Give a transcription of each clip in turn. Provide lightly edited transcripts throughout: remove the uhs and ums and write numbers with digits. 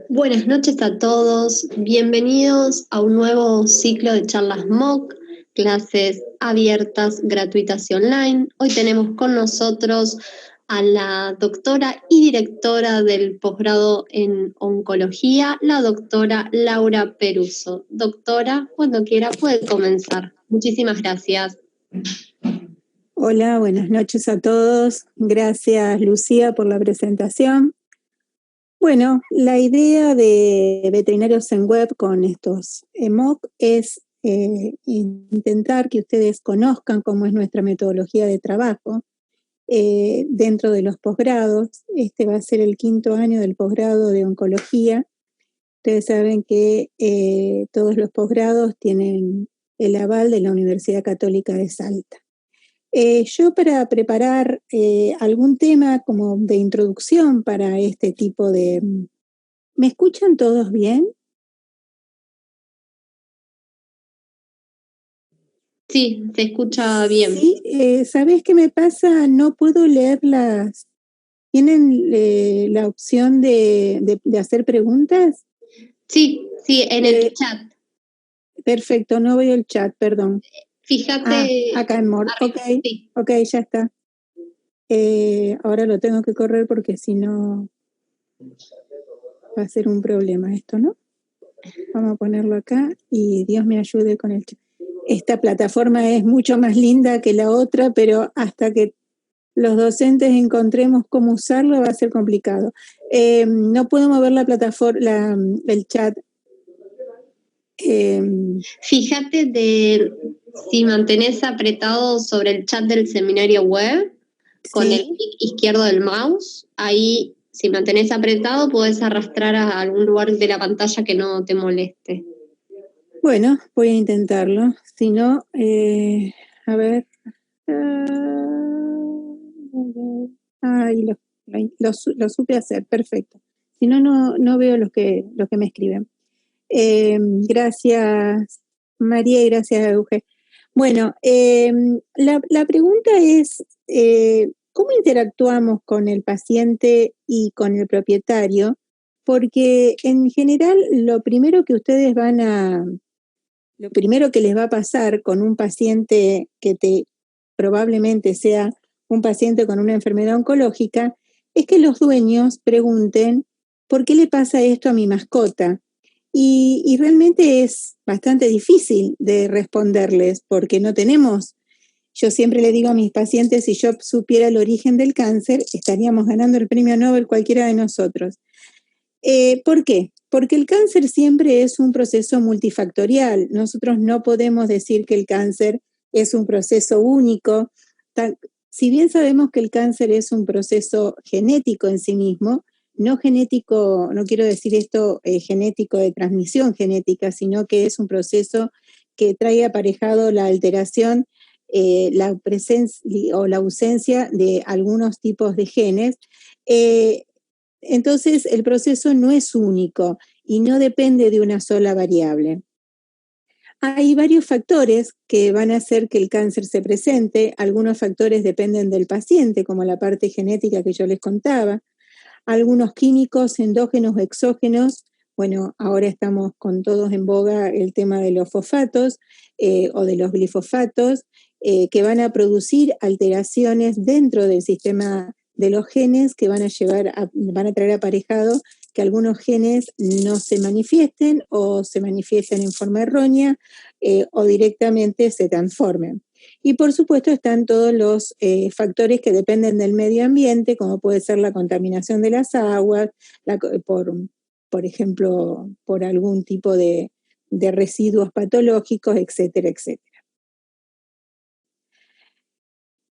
Buenas noches a todos, bienvenidos a un nuevo ciclo de charlas MOOC, clases abiertas, gratuitas y online. Hoy tenemos con nosotros a la doctora y directora del posgrado en oncología, la doctora Laura Peruso. Doctora, cuando quiera puede comenzar. Muchísimas gracias. Hola, buenas noches a todos. Gracias, Lucía, por la presentación. Bueno, la idea de Veterinarios en Web con estos MOOC es intentar que ustedes conozcan cómo es nuestra metodología de trabajo dentro de los posgrados. Este va a ser el 5º año del posgrado de oncología. Ustedes saben que todos los posgrados tienen el aval de la Universidad Católica de Salta. Yo para preparar algún tema como de introducción para este tipo de... ¿Me escuchan todos bien? Sí, se escucha bien. Sí, ¿sabés qué me pasa? No puedo leer las... ¿Tienen la opción de hacer preguntas? Sí, en el chat. Perfecto, no veo el chat, perdón. Fíjate. Acá en More. Ok, ya está. Ahora lo tengo que correr porque si no va a ser un problema esto, ¿no? Vamos a ponerlo acá y Dios me ayude con el chat. Esta plataforma es mucho más linda que la otra, pero hasta que los docentes encontremos cómo usarlo va a ser complicado. No puedo mover la plataforma, el chat. Fíjate si mantenés apretado sobre el chat del seminario web, con el clic izquierdo del mouse, ahí si mantenés apretado podés arrastrar a algún lugar de la pantalla que no te moleste. Bueno, voy a intentarlo. Si no, a ver. Lo supe hacer, perfecto. Si no, no veo los que me escriben. Gracias, María, y gracias, Euge. Bueno, la pregunta es, ¿cómo interactuamos con el paciente y con el propietario? Porque en general lo primero que les va a pasar con un paciente probablemente sea un paciente con una enfermedad oncológica, es que los dueños pregunten, ¿por qué le pasa esto a mi mascota? Y realmente es bastante difícil de responderles porque no tenemos. Yo siempre le digo a mis pacientes, si yo supiera el origen del cáncer, estaríamos ganando el premio Nobel cualquiera de nosotros. ¿Por qué? Porque el cáncer siempre es un proceso multifactorial. Nosotros no podemos decir que el cáncer es un proceso único. Si bien sabemos que el cáncer es un proceso genético en sí mismo, no genético, no quiero decir esto genético de transmisión genética, sino que es un proceso que trae aparejado la alteración, la presencia o la ausencia de algunos tipos de genes. Entonces, el proceso no es único y no depende de una sola variable. Hay varios factores que van a hacer que el cáncer se presente. Algunos factores dependen del paciente, como la parte genética que yo les contaba. Algunos químicos endógenos o exógenos. Bueno, ahora estamos con todos en boga el tema de los fosfatos o de los glifosfatos, que van a producir alteraciones dentro del sistema de los genes que van a traer aparejado que algunos genes no se manifiesten o se manifiesten en forma errónea o directamente se transformen. Y por supuesto están todos los factores que dependen del medio ambiente, como puede ser la contaminación de las aguas, por ejemplo, por algún tipo de residuos patológicos, etcétera, etcétera.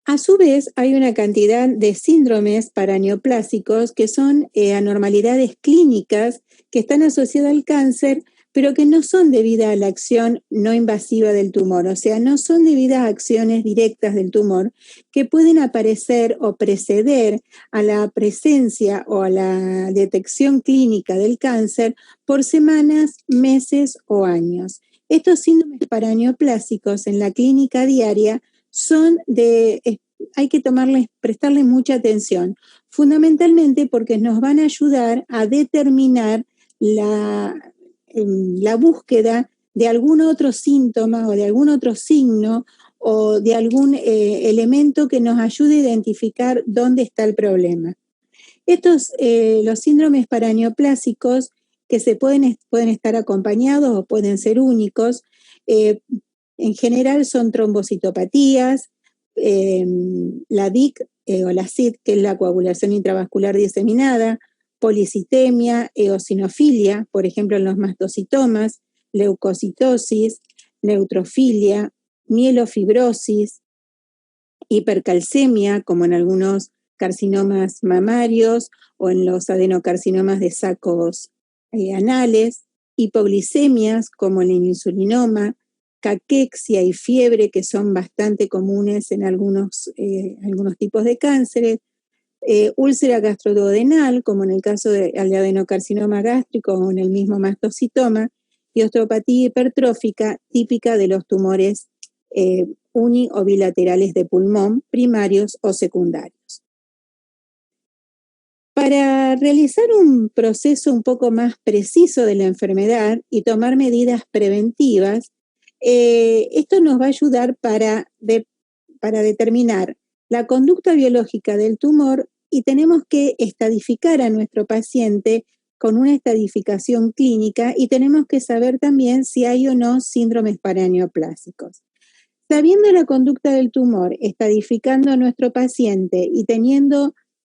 A su vez, hay una cantidad de síndromes paraneoplásicos que son anormalidades clínicas que están asociadas al cáncer, pero que no son debidas a la acción no invasiva del tumor, o sea, no son debidas a acciones directas del tumor que pueden aparecer o preceder a la presencia o a la detección clínica del cáncer por semanas, meses o años. Estos síndromes paraneoplásicos en la clínica diaria son hay que prestarles mucha atención, fundamentalmente porque nos van a ayudar a determinar la búsqueda de algún otro síntoma o de algún otro signo o de algún elemento que nos ayude a identificar dónde está el problema. Los síndromes paraneoplásicos que pueden estar acompañados o pueden ser únicos, en general son trombocitopatías, la DIC o la SID, que es la coagulación intravascular diseminada, policitemia, eosinofilia, por ejemplo en los mastocitomas, leucocitosis, neutrofilia, mielofibrosis, hipercalcemia, como en algunos carcinomas mamarios o en los adenocarcinomas de sacos anales, hipoglicemias, como el insulinoma, caquexia y fiebre, que son bastante comunes en algunos tipos de cánceres, úlcera gastroduodenal, como en el caso del adenocarcinoma gástrico o en el mismo mastocitoma, y osteopatía hipertrófica típica de los tumores uni o bilaterales de pulmón, primarios o secundarios. Para realizar un proceso un poco más preciso de la enfermedad y tomar medidas preventivas, esto nos va a ayudar para determinar la conducta biológica del tumor, y tenemos que estadificar a nuestro paciente con una estadificación clínica, y tenemos que saber también si hay o no síndromes paraneoplásicos. Sabiendo la conducta del tumor, estadificando a nuestro paciente y teniendo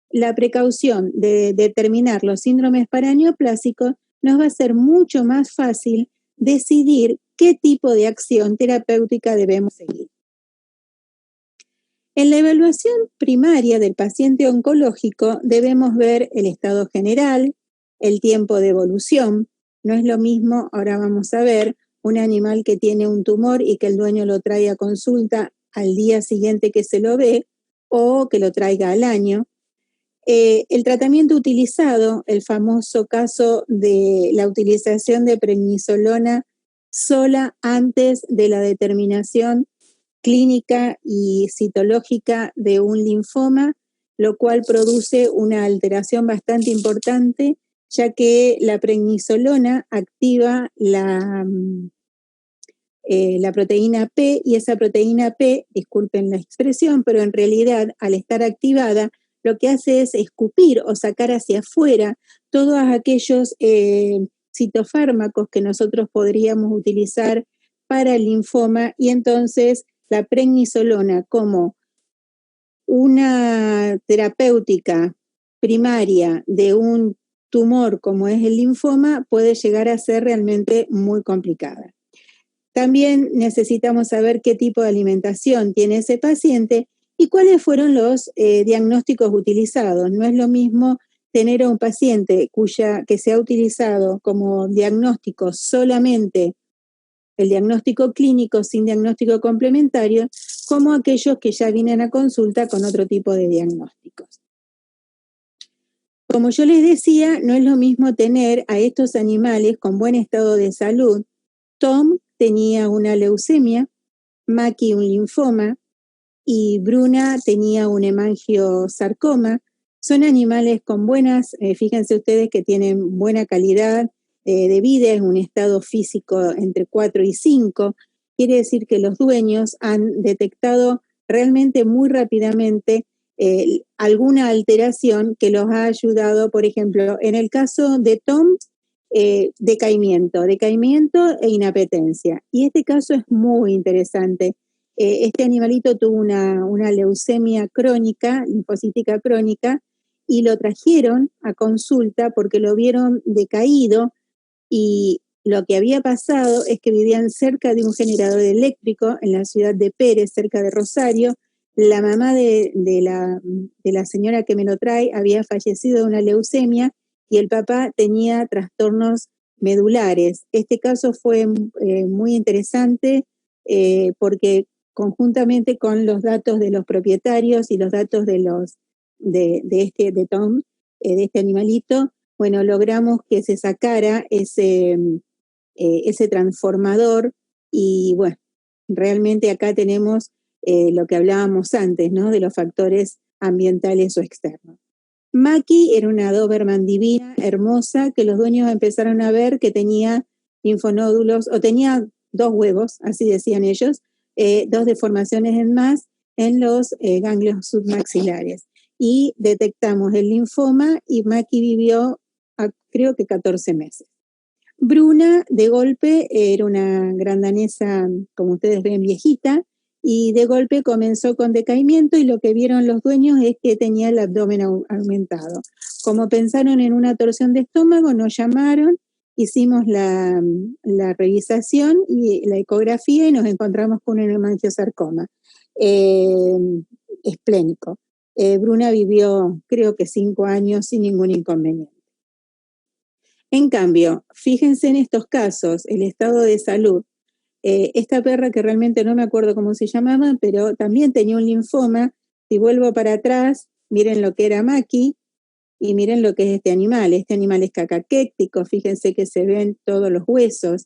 la precaución de determinar los síndromes paraneoplásicos, nos va a ser mucho más fácil decidir qué tipo de acción terapéutica debemos seguir. En la evaluación primaria del paciente oncológico debemos ver el estado general, el tiempo de evolución. No es lo mismo, ahora vamos a ver, un animal que tiene un tumor y que el dueño lo trae a consulta al día siguiente que se lo ve, o que lo traiga al año. El tratamiento utilizado, el famoso caso de la utilización de prednisolona sola antes de la determinación clínica y citológica de un linfoma, lo cual produce una alteración bastante importante, ya que la prednisolona activa la proteína P, y esa proteína P, disculpen la expresión, pero en realidad al estar activada, lo que hace es escupir o sacar hacia afuera todos aquellos citofármacos que nosotros podríamos utilizar para el linfoma, y entonces la prednisolona, como una terapéutica primaria de un tumor como es el linfoma, puede llegar a ser realmente muy complicada. También necesitamos saber qué tipo de alimentación tiene ese paciente y cuáles fueron los diagnósticos utilizados. No es lo mismo tener a un paciente que se ha utilizado como diagnóstico solamente el diagnóstico clínico sin diagnóstico complementario, como aquellos que ya vienen a consulta con otro tipo de diagnósticos. Como yo les decía, no es lo mismo tener a estos animales con buen estado de salud. Tom tenía una leucemia, Maki un linfoma y Bruna tenía un hemangiosarcoma. Son animales con fíjense ustedes que tienen buena calidad de vida, es un estado físico entre 4 y 5. Quiere decir que los dueños han detectado realmente muy rápidamente alguna alteración que los ha ayudado, por ejemplo, en el caso de Tom, decaimiento e inapetencia. Y este caso es muy interesante. Este animalito tuvo una leucemia crónica, linfocítica crónica, y lo trajeron a consulta porque lo vieron decaído, y lo que había pasado es que vivían cerca de un generador eléctrico en la ciudad de Pérez, cerca de Rosario. La mamá de la señora que me lo trae había fallecido de una leucemia y el papá tenía trastornos medulares. Este caso fue muy interesante porque conjuntamente con los datos de los propietarios y los datos de Tom, de este animalito, bueno, logramos que se sacara ese transformador, y bueno, realmente acá tenemos lo que hablábamos antes, ¿no? De los factores ambientales o externos. Maki era una Doberman divina, hermosa, que los dueños empezaron a ver que tenía linfonódulos, o tenía 2 huevos, así decían ellos, 2 deformaciones en más en los ganglios submaxilares. Y detectamos el linfoma y Maki vivió, creo que 14 meses. Bruna, de golpe, era una gran danesa, como ustedes ven, viejita, y de golpe comenzó con decaimiento y lo que vieron los dueños es que tenía el abdomen aumentado. Como pensaron en una torsión de estómago, nos llamaron, hicimos la revisación y la ecografía y nos encontramos con un hemangiosarcoma esplénico. Bruna vivió, creo que 5 años sin ningún inconveniente. En cambio, fíjense en estos casos, el estado de salud. Esta perra que realmente no me acuerdo cómo se llamaba, pero también tenía un linfoma. Si vuelvo para atrás, miren lo que era Maki y miren lo que es este animal. Este animal es cacaquéctico, fíjense que se ven todos los huesos.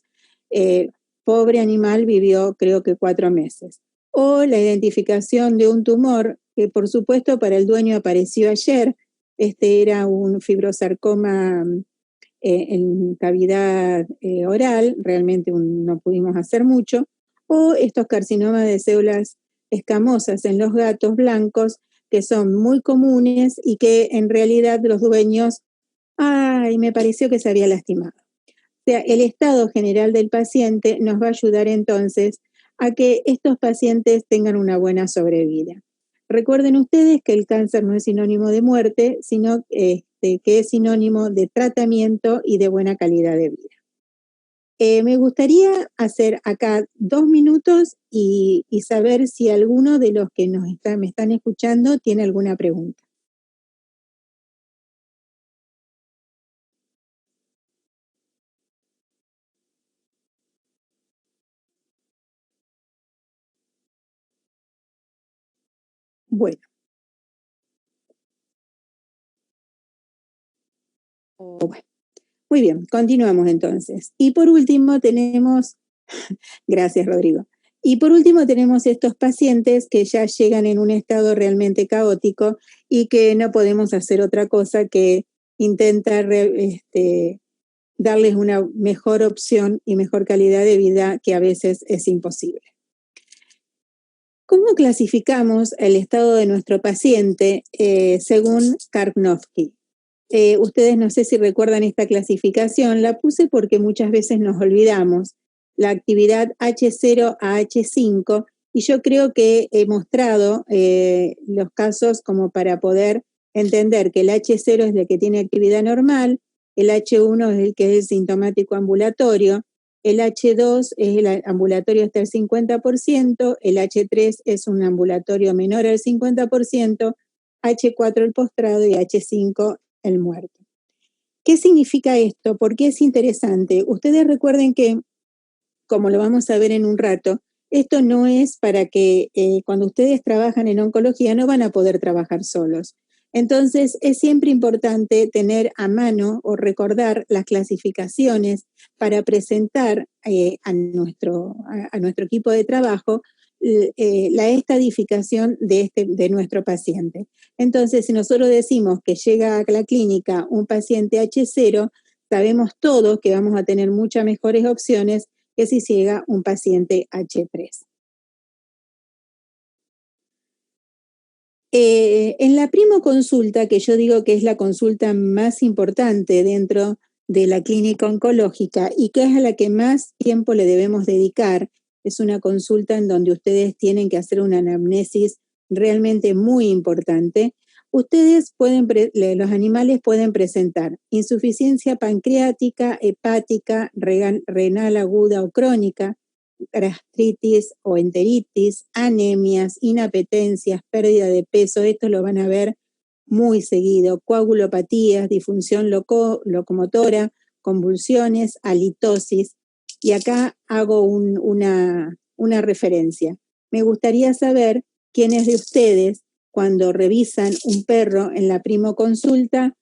Pobre animal, vivió creo que 4 meses. O la identificación de un tumor que por supuesto para el dueño apareció ayer. Este era un fibrosarcoma en cavidad oral, realmente no pudimos hacer mucho, o estos carcinomas de células escamosas en los gatos blancos, que son muy comunes y que en realidad los dueños, ay, me pareció que se había lastimado. O sea, el estado general del paciente nos va a ayudar entonces a que estos pacientes tengan una buena sobrevida. Recuerden ustedes que el cáncer no es sinónimo de muerte, sino que es sinónimo de tratamiento y de buena calidad de vida. Me gustaría hacer acá 2 minutos y saber si alguno de los que me están escuchando tiene alguna pregunta. Bueno. Bueno. Muy bien, continuamos entonces. Y por último tenemos, gracias Rodrigo, y por último tenemos estos pacientes que ya llegan en un estado realmente caótico y que no podemos hacer otra cosa que intentar darles una mejor opción y mejor calidad de vida que a veces es imposible. ¿Cómo clasificamos el estado de nuestro paciente según Karpnowski? Ustedes no sé si recuerdan esta clasificación, la puse porque muchas veces nos olvidamos. La actividad H0 a H5, y yo creo que he mostrado los casos como para poder entender que el H0 es el que tiene actividad normal, el H1 es el que es sintomático ambulatorio, el H2 es el ambulatorio hasta el 50%, el H3 es un ambulatorio menor al 50%, H4 el postrado y H5 el muerto. ¿Qué significa esto? ¿Por qué es interesante? Ustedes recuerden que, como lo vamos a ver en un rato, esto no es para que cuando ustedes trabajan en oncología no van a poder trabajar solos. Entonces, es siempre importante tener a mano o recordar las clasificaciones para presentar a nuestro equipo de trabajo la estadificación de nuestro paciente. Entonces, si nosotros decimos que llega a la clínica un paciente H0, sabemos todos que vamos a tener muchas mejores opciones que si llega un paciente H3. En la primoconsulta, que yo digo que es la consulta más importante dentro de la clínica oncológica y que es a la que más tiempo le debemos dedicar, es una consulta en donde ustedes tienen que hacer una anamnesis realmente muy importante. Ustedes los animales pueden presentar insuficiencia pancreática, hepática, renal aguda o crónica, gastritis o enteritis, anemias, inapetencias, pérdida de peso, esto lo van a ver muy seguido, coagulopatías, disfunción locomotora, convulsiones, halitosis. Y acá hago una referencia. Me gustaría saber quiénes de ustedes, cuando revisan un perro en la primoconsulta,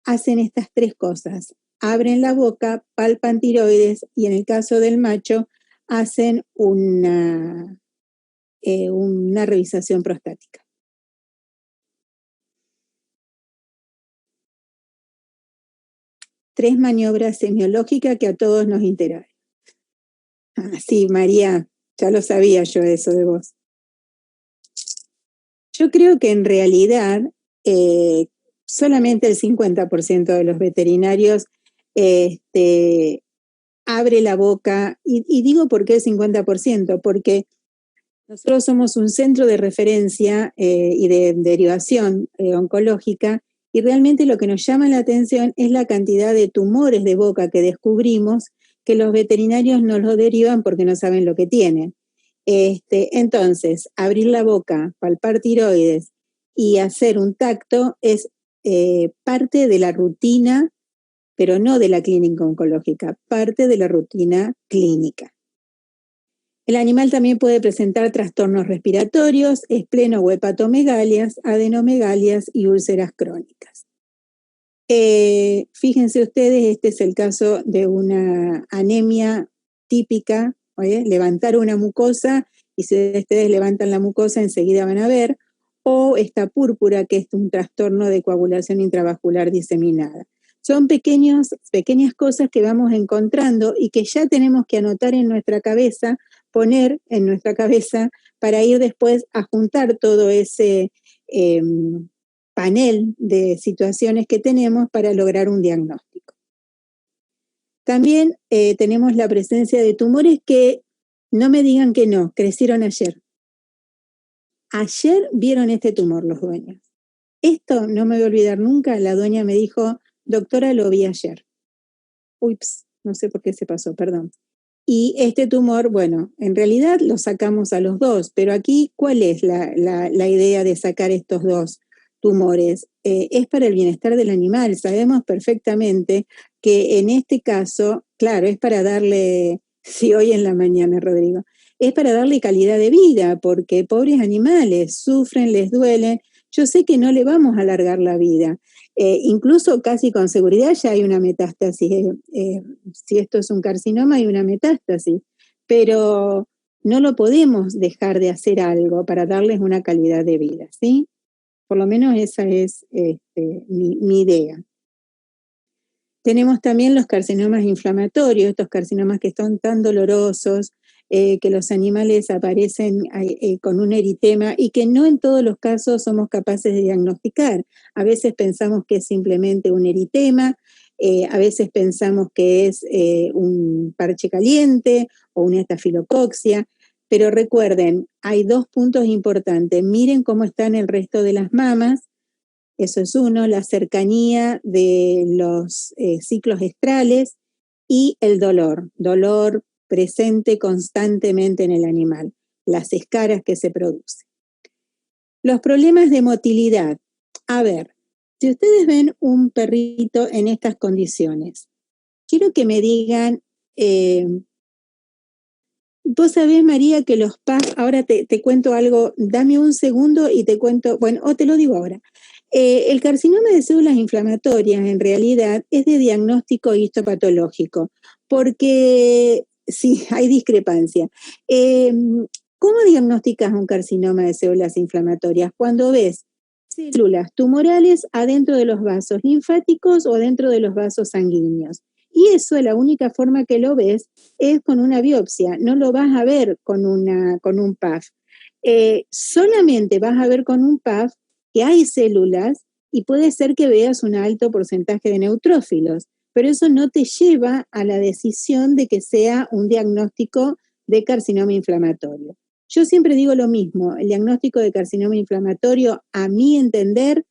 hacen estas 3 cosas. Abren la boca, palpan tiroides y en el caso del macho, hacen una una revisación prostática. Tres maniobras semiológicas que a todos nos interesan. Sí, María, ya lo sabía yo eso de vos. Yo creo que en realidad solamente el 50% de los veterinarios abre la boca, y digo por qué el 50%, porque nosotros somos un centro de referencia y de derivación oncológica, y realmente lo que nos llama la atención es la cantidad de tumores de boca que descubrimos, que los veterinarios no los derivan porque no saben lo que tienen. Entonces, abrir la boca, palpar tiroides y hacer un tacto es parte de la rutina, pero no de la clínica oncológica, parte de la rutina clínica. El animal también puede presentar trastornos respiratorios, espleno o hepatomegalias, adenomegalias y úlceras crónicas. Fíjense ustedes, este es el caso de una anemia típica, levantar una mucosa, y si ustedes levantan la mucosa enseguida van a ver, o esta púrpura, que es un trastorno de coagulación intravascular diseminada. Son pequeñas cosas que vamos encontrando y que ya tenemos que anotar en nuestra cabeza, poner en nuestra cabeza, para ir después a juntar todo ese panel de situaciones que tenemos para lograr un diagnóstico. También tenemos la presencia de tumores que, no me digan que no, crecieron ayer. Ayer vieron este tumor los dueños. Esto no me voy a olvidar nunca, la dueña me dijo, doctora, lo vi ayer. Ups, no sé por qué se pasó, perdón. Y este tumor, bueno, en realidad lo sacamos a los dos, pero aquí, ¿cuál es la idea de sacar estos dos tumores? Es para el bienestar del animal. Sabemos perfectamente que en este caso, claro, es para darle, sí, hoy en la mañana, Rodrigo, es para darle calidad de vida, porque pobres animales sufren, les duelen. Yo sé que no le vamos a alargar la vida. Incluso casi con seguridad ya hay una metástasis. Si esto es un carcinoma, hay una metástasis. Pero no lo podemos dejar de hacer algo para darles una calidad de vida, ¿sí? Por lo menos esa es mi idea. Tenemos también los carcinomas inflamatorios, estos carcinomas que son tan dolorosos, que los animales aparecen con un eritema y que no en todos los casos somos capaces de diagnosticar. A veces pensamos que es simplemente un eritema, a veces pensamos que es un parche caliente o una estafilocoxia, pero recuerden, hay dos puntos importantes. Miren cómo están el resto de las mamas. Eso es uno, la cercanía de los ciclos estrales y el dolor presente constantemente en el animal, las escaras que se producen. Los problemas de motilidad. A ver, si ustedes ven un perrito en estas condiciones, quiero que me digan, vos sabés, María, que los PAF, ahora te cuento algo, dame un segundo y te cuento, bueno, o te lo digo ahora. El carcinoma de células inflamatorias en realidad es de diagnóstico histopatológico, porque sí, hay discrepancia. ¿Cómo diagnosticas un carcinoma de células inflamatorias? Cuando ves células tumorales adentro de los vasos linfáticos o adentro de los vasos sanguíneos. Y eso, la única forma que lo ves es con una biopsia, no lo vas a ver con un PAF. Solamente vas a ver con un PAF que hay células y puede ser que veas un alto porcentaje de neutrófilos, pero eso no te lleva a la decisión de que sea un diagnóstico de carcinoma inflamatorio. Yo siempre digo lo mismo, el diagnóstico de carcinoma inflamatorio, a mi entender,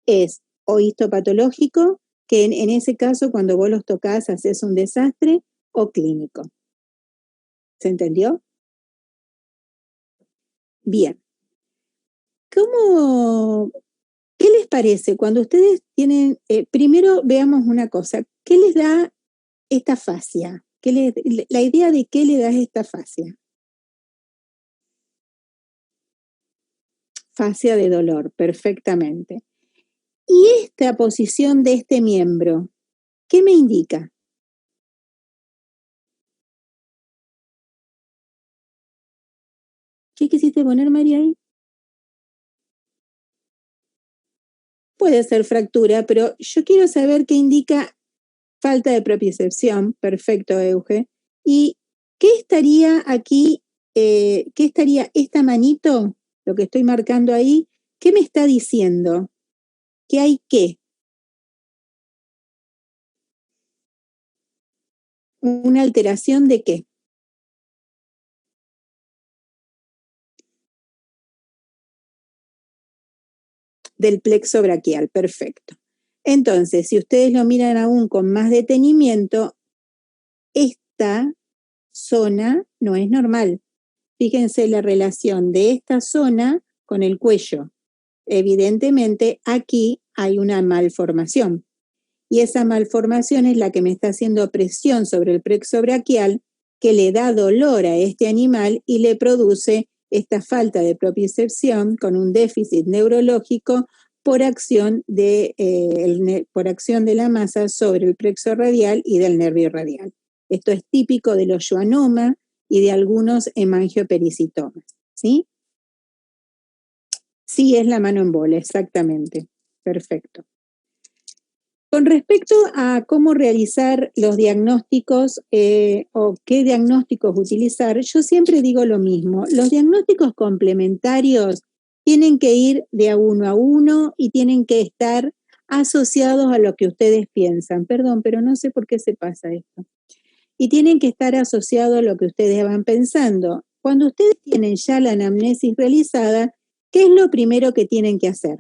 es o histopatológico, que en ese caso cuando vos los tocás haces un desastre, o clínico. ¿Se entendió? Bien. ¿Qué les parece cuando ustedes tienen, primero veamos una cosa, ¿qué les da esta fascia? La idea de qué le da esta fascia. Fascia de dolor, perfectamente. ¿Y esta posición de este miembro, qué me indica? ¿Qué quisiste poner, María, ahí? Puede ser fractura, pero yo quiero saber qué indica falta de propiocepción. Perfecto, Euge. ¿Y qué estaría aquí, qué estaría esta manito, lo que estoy marcando ahí, qué me está diciendo? ¿Qué hay qué? ¿Una alteración de qué? Del plexo braquial, perfecto. Entonces, si ustedes lo miran aún con más detenimiento, esta zona no es normal. Fíjense la relación de esta zona con el cuello. Evidentemente, aquí hay una malformación. Y esa malformación es la que me está haciendo presión sobre el plexo braquial, que le da dolor a este animal y le produce esta falta de propiocepción con un déficit neurológico por acción de la masa sobre el plexo radial y del nervio radial. Esto es típico de los schwannomas y de algunos hemangiopericitomas, ¿sí? Sí, es la mano en bola, exactamente. Perfecto. Con respecto a cómo realizar los diagnósticos o qué diagnósticos utilizar, yo siempre digo lo mismo. Los diagnósticos complementarios tienen que ir de a uno y tienen que estar asociados a lo que ustedes piensan. Perdón, pero no sé por qué se pasa esto. Y tienen que estar asociados a lo que ustedes van pensando. Cuando ustedes tienen ya la anamnesis realizada, ¿qué es lo primero que tienen que hacer?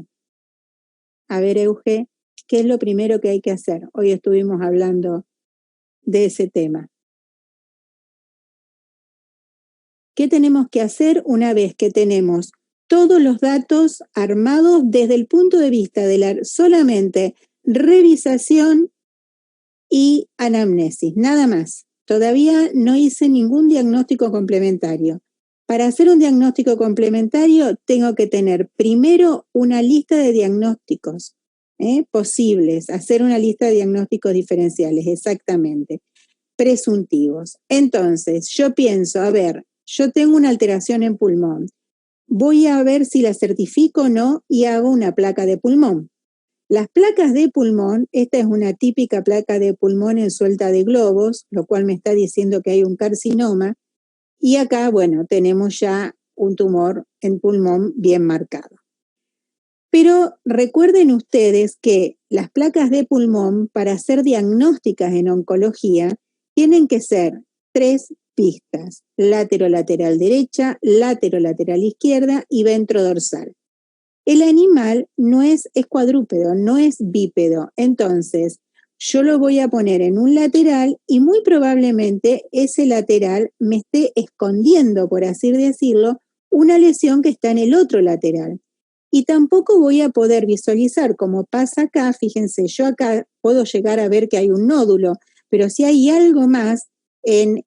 A ver, Euge, ¿qué es lo primero que hay que hacer? Hoy estuvimos hablando de ese tema. ¿Qué tenemos que hacer una vez que tenemos todos los datos armados desde el punto de vista de la solamente revisación y anamnesis? Nada más. Todavía no hice ningún diagnóstico complementario. Para hacer un diagnóstico complementario tengo que tener primero una lista de diagnósticos posibles, hacer una lista de diagnósticos diferenciales, exactamente, presuntivos. Entonces, yo pienso, a ver, yo tengo una alteración en pulmón, voy a ver si la certifico o no y hago una placa de pulmón. Las placas de pulmón, esta es una típica placa de pulmón en suelta de globos, lo cual me está diciendo que hay un carcinoma, y acá, bueno, tenemos ya un tumor en pulmón bien marcado. Pero recuerden ustedes que las placas de pulmón, para ser diagnósticas en oncología, tienen que ser 3 pistas: lateral derecha, lateral izquierda y ventrodorsal. El animal no es cuadrúpedo, no es bípedo, entonces yo lo voy a poner en un lateral y muy probablemente ese lateral me esté escondiendo, por así decirlo, una lesión que está en el otro lateral. Y tampoco voy a poder visualizar, como pasa acá, fíjense, yo acá puedo llegar a ver que hay un nódulo, pero si hay algo más en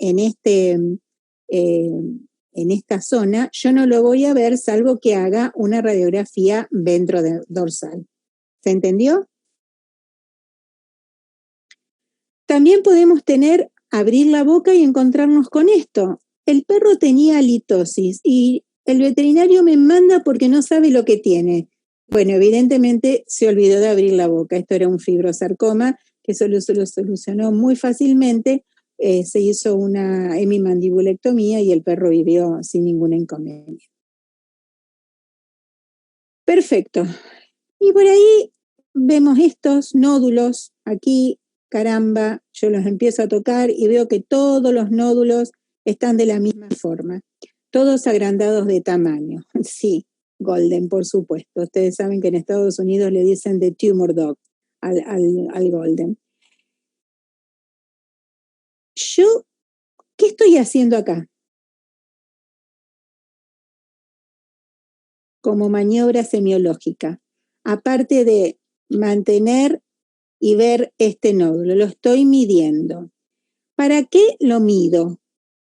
esta zona, yo no lo voy a ver salvo que haga una radiografía ventrodorsal. ¿Se entendió? También podemos abrir la boca y encontrarnos con esto. El perro tenía halitosis y el veterinario me manda porque no sabe lo que tiene. Bueno, evidentemente se olvidó de abrir la boca. Esto era un fibrosarcoma que solo se lo solucionó muy fácilmente. Se hizo una hemimandibulectomía y el perro vivió sin ningún inconveniente. Perfecto. Y por ahí vemos estos nódulos aquí. Caramba, yo los empiezo a tocar y veo que todos los nódulos están de la misma forma, todos agrandados de tamaño. Sí, Golden, por supuesto. Ustedes saben que en Estados Unidos le dicen the tumor dog al Golden. Yo, ¿qué estoy haciendo acá? Como maniobra semiológica, aparte de mantener y ver este nódulo, lo estoy midiendo. ¿Para qué lo mido?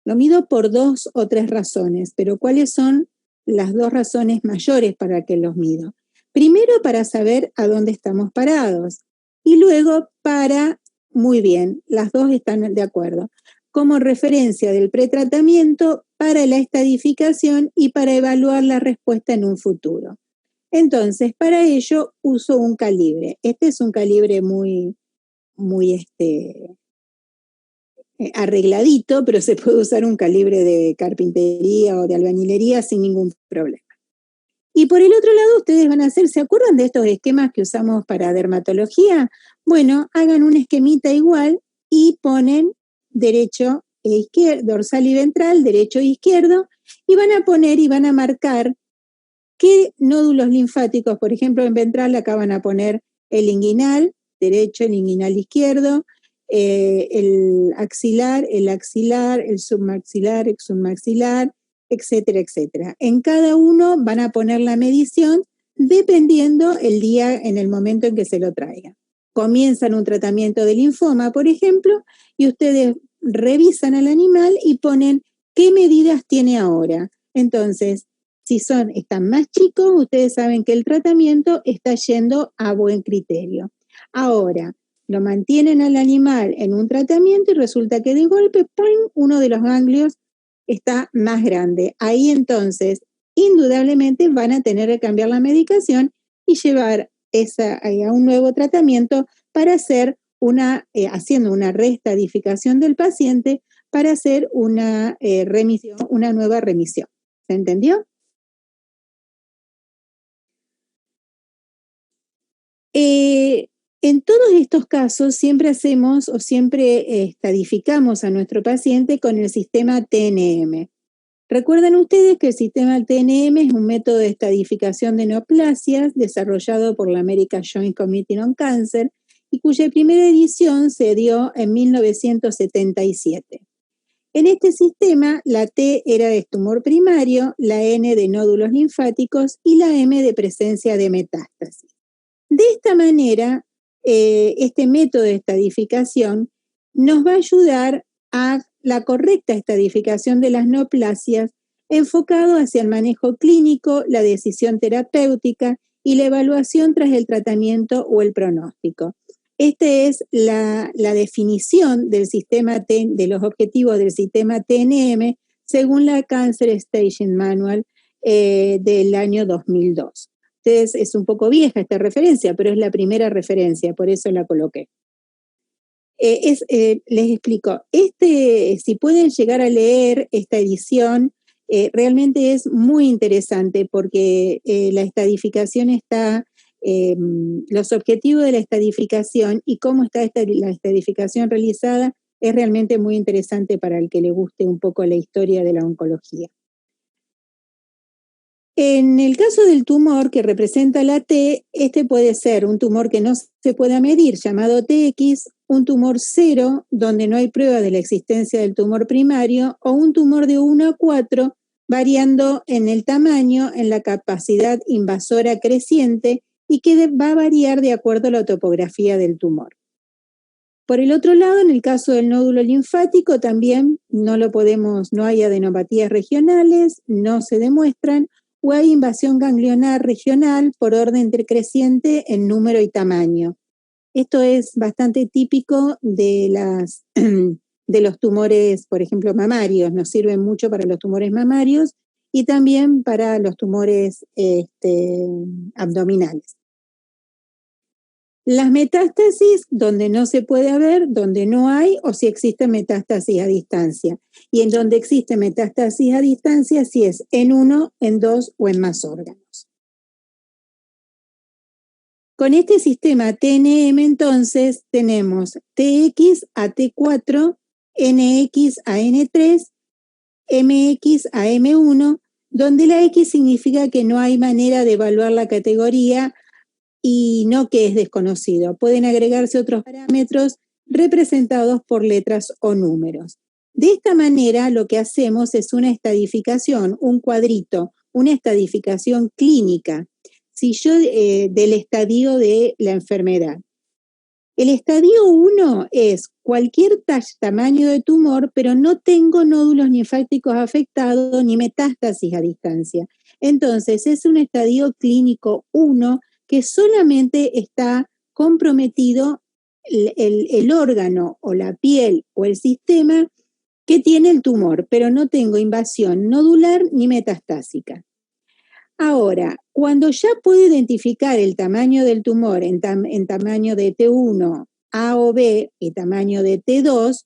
Lo mido por 2 o 3 razones, pero ¿cuáles son las 2 razones mayores para que los mido? Primero, para saber a dónde estamos parados y luego muy bien, las dos están de acuerdo, como referencia del pretratamiento para la estadificación y para evaluar la respuesta en un futuro. Entonces, para ello uso un calibre. Este es un calibre muy arregladito, pero se puede usar un calibre de carpintería o de albañilería sin ningún problema. Y por el otro lado, ustedes van a hacer, ¿se acuerdan de estos esquemas que usamos para dermatología? Bueno, hagan un esquemita igual y ponen derecho e izquierdo, dorsal y ventral, derecho e izquierdo, y van a poner y van a marcar qué nódulos linfáticos, por ejemplo, en ventral acá van a poner el inguinal derecho, el inguinal izquierdo, el axilar, el submaxilar, el submaxilar, etcétera, etcétera. En cada uno van a poner la medición dependiendo el día, en el momento en que se lo traigan. Comienzan un tratamiento de linfoma, por ejemplo, y ustedes revisan al animal y ponen qué medidas tiene ahora. Entonces, si están más chicos, ustedes saben que el tratamiento está yendo a buen criterio. Ahora, lo mantienen al animal en un tratamiento y resulta que de golpe, ¡pum!, uno de los ganglios está más grande. Ahí entonces, indudablemente van a tener que cambiar la medicación y llevar a un nuevo tratamiento para hacer haciendo una reestadificación del paciente para hacer una remisión, una nueva remisión. ¿Se entendió? En todos estos casos siempre hacemos o siempre estadificamos a nuestro paciente con el sistema TNM. Recuerden ustedes que el sistema TNM es un método de estadificación de neoplasias desarrollado por la American Joint Committee on Cancer y cuya primera edición se dio en 1977. En este sistema, la T era de tumor primario, la N de nódulos linfáticos y la M de presencia de metástasis. De esta manera, este método de estadificación nos va a ayudar a la correcta estadificación de las neoplasias enfocado hacia el manejo clínico, la decisión terapéutica y la evaluación tras el tratamiento o el pronóstico. Esta es la definición del sistema de los objetivos del sistema TNM según la Cancer Staging Manual del año 2002. Entonces, es un poco vieja esta referencia, pero es la primera referencia, por eso la coloqué. Les explico, si pueden llegar a leer esta edición, realmente es muy interesante porque la estadificación está, los objetivos de la estadificación y cómo está la estadificación realizada es realmente muy interesante para el que le guste un poco la historia de la oncología. En el caso del tumor que representa la T, este puede ser un tumor que no se pueda medir, llamado TX, un tumor 0, donde no hay prueba de la existencia del tumor primario, o un tumor de 1 a 4, variando en el tamaño, en la capacidad invasora creciente, y que va a variar de acuerdo a la topografía del tumor. Por el otro lado, en el caso del nódulo linfático, también no hay adenopatías regionales, no se demuestran, o hay invasión ganglionar regional por orden decreciente en número y tamaño. Esto es bastante típico de los tumores, por ejemplo, mamarios. Nos sirven mucho para los tumores mamarios y también para los tumores abdominales. Las metástasis, donde no se puede ver, donde no hay, o si existe metástasis a distancia. Y en donde existe metástasis a distancia, si es en uno, en dos o en más órganos. Con este sistema TNM, entonces, tenemos TX a T4, NX a N3, MX a M1, donde la X significa que no hay manera de evaluar la categoría y no que es desconocido. Pueden agregarse otros parámetros representados por letras o números. De esta manera, lo que hacemos es una estadificación, un cuadrito, una estadificación clínica, del estadio de la enfermedad. El estadio 1 es cualquier tamaño de tumor, pero no tengo nódulos linfáticos afectados ni metástasis a distancia. Entonces, es un estadio clínico 1 que solamente está comprometido el órgano o la piel o el sistema que tiene el tumor, pero no tengo invasión nodular ni metastásica. Ahora, cuando ya puedo identificar el tamaño del tumor en tamaño de T1, A o B y tamaño de T2,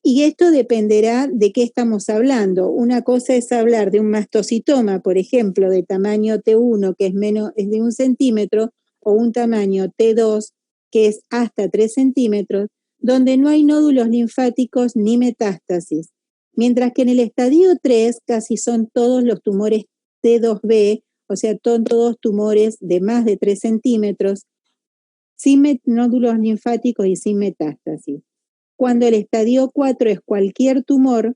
y esto dependerá de qué estamos hablando. Una cosa es hablar de un mastocitoma, por ejemplo, de tamaño T1, que es de 1 centímetro, o un tamaño T2, que es hasta 3 centímetros, donde no hay nódulos linfáticos ni metástasis. Mientras que en el estadio 3 casi son todos los tumores T2B, o sea, son todos tumores de más de 3 centímetros, sin nódulos linfáticos y sin metástasis. Cuando el estadio 4 es cualquier tumor,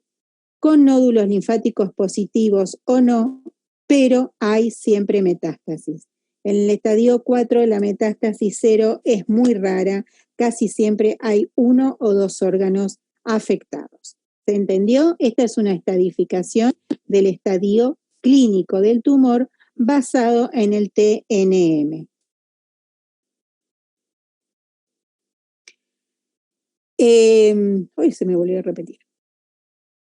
con nódulos linfáticos positivos o no, pero hay siempre metástasis. En el estadio 4 la metástasis 0 es muy rara, casi siempre hay 1 o 2 órganos afectados. ¿Se entendió? Esta es una estadificación del estadio clínico del tumor basado en el TNM. Hoy se me volvió a repetir.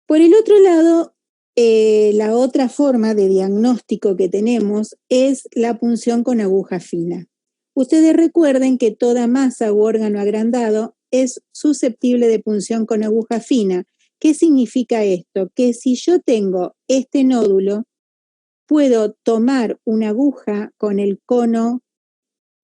Por el otro lado, la otra forma de diagnóstico que tenemos es la punción con aguja fina. Ustedes recuerden que toda masa u órgano agrandado es susceptible de punción con aguja fina. ¿Qué significa esto? Que si yo tengo este nódulo, puedo tomar una aguja con el cono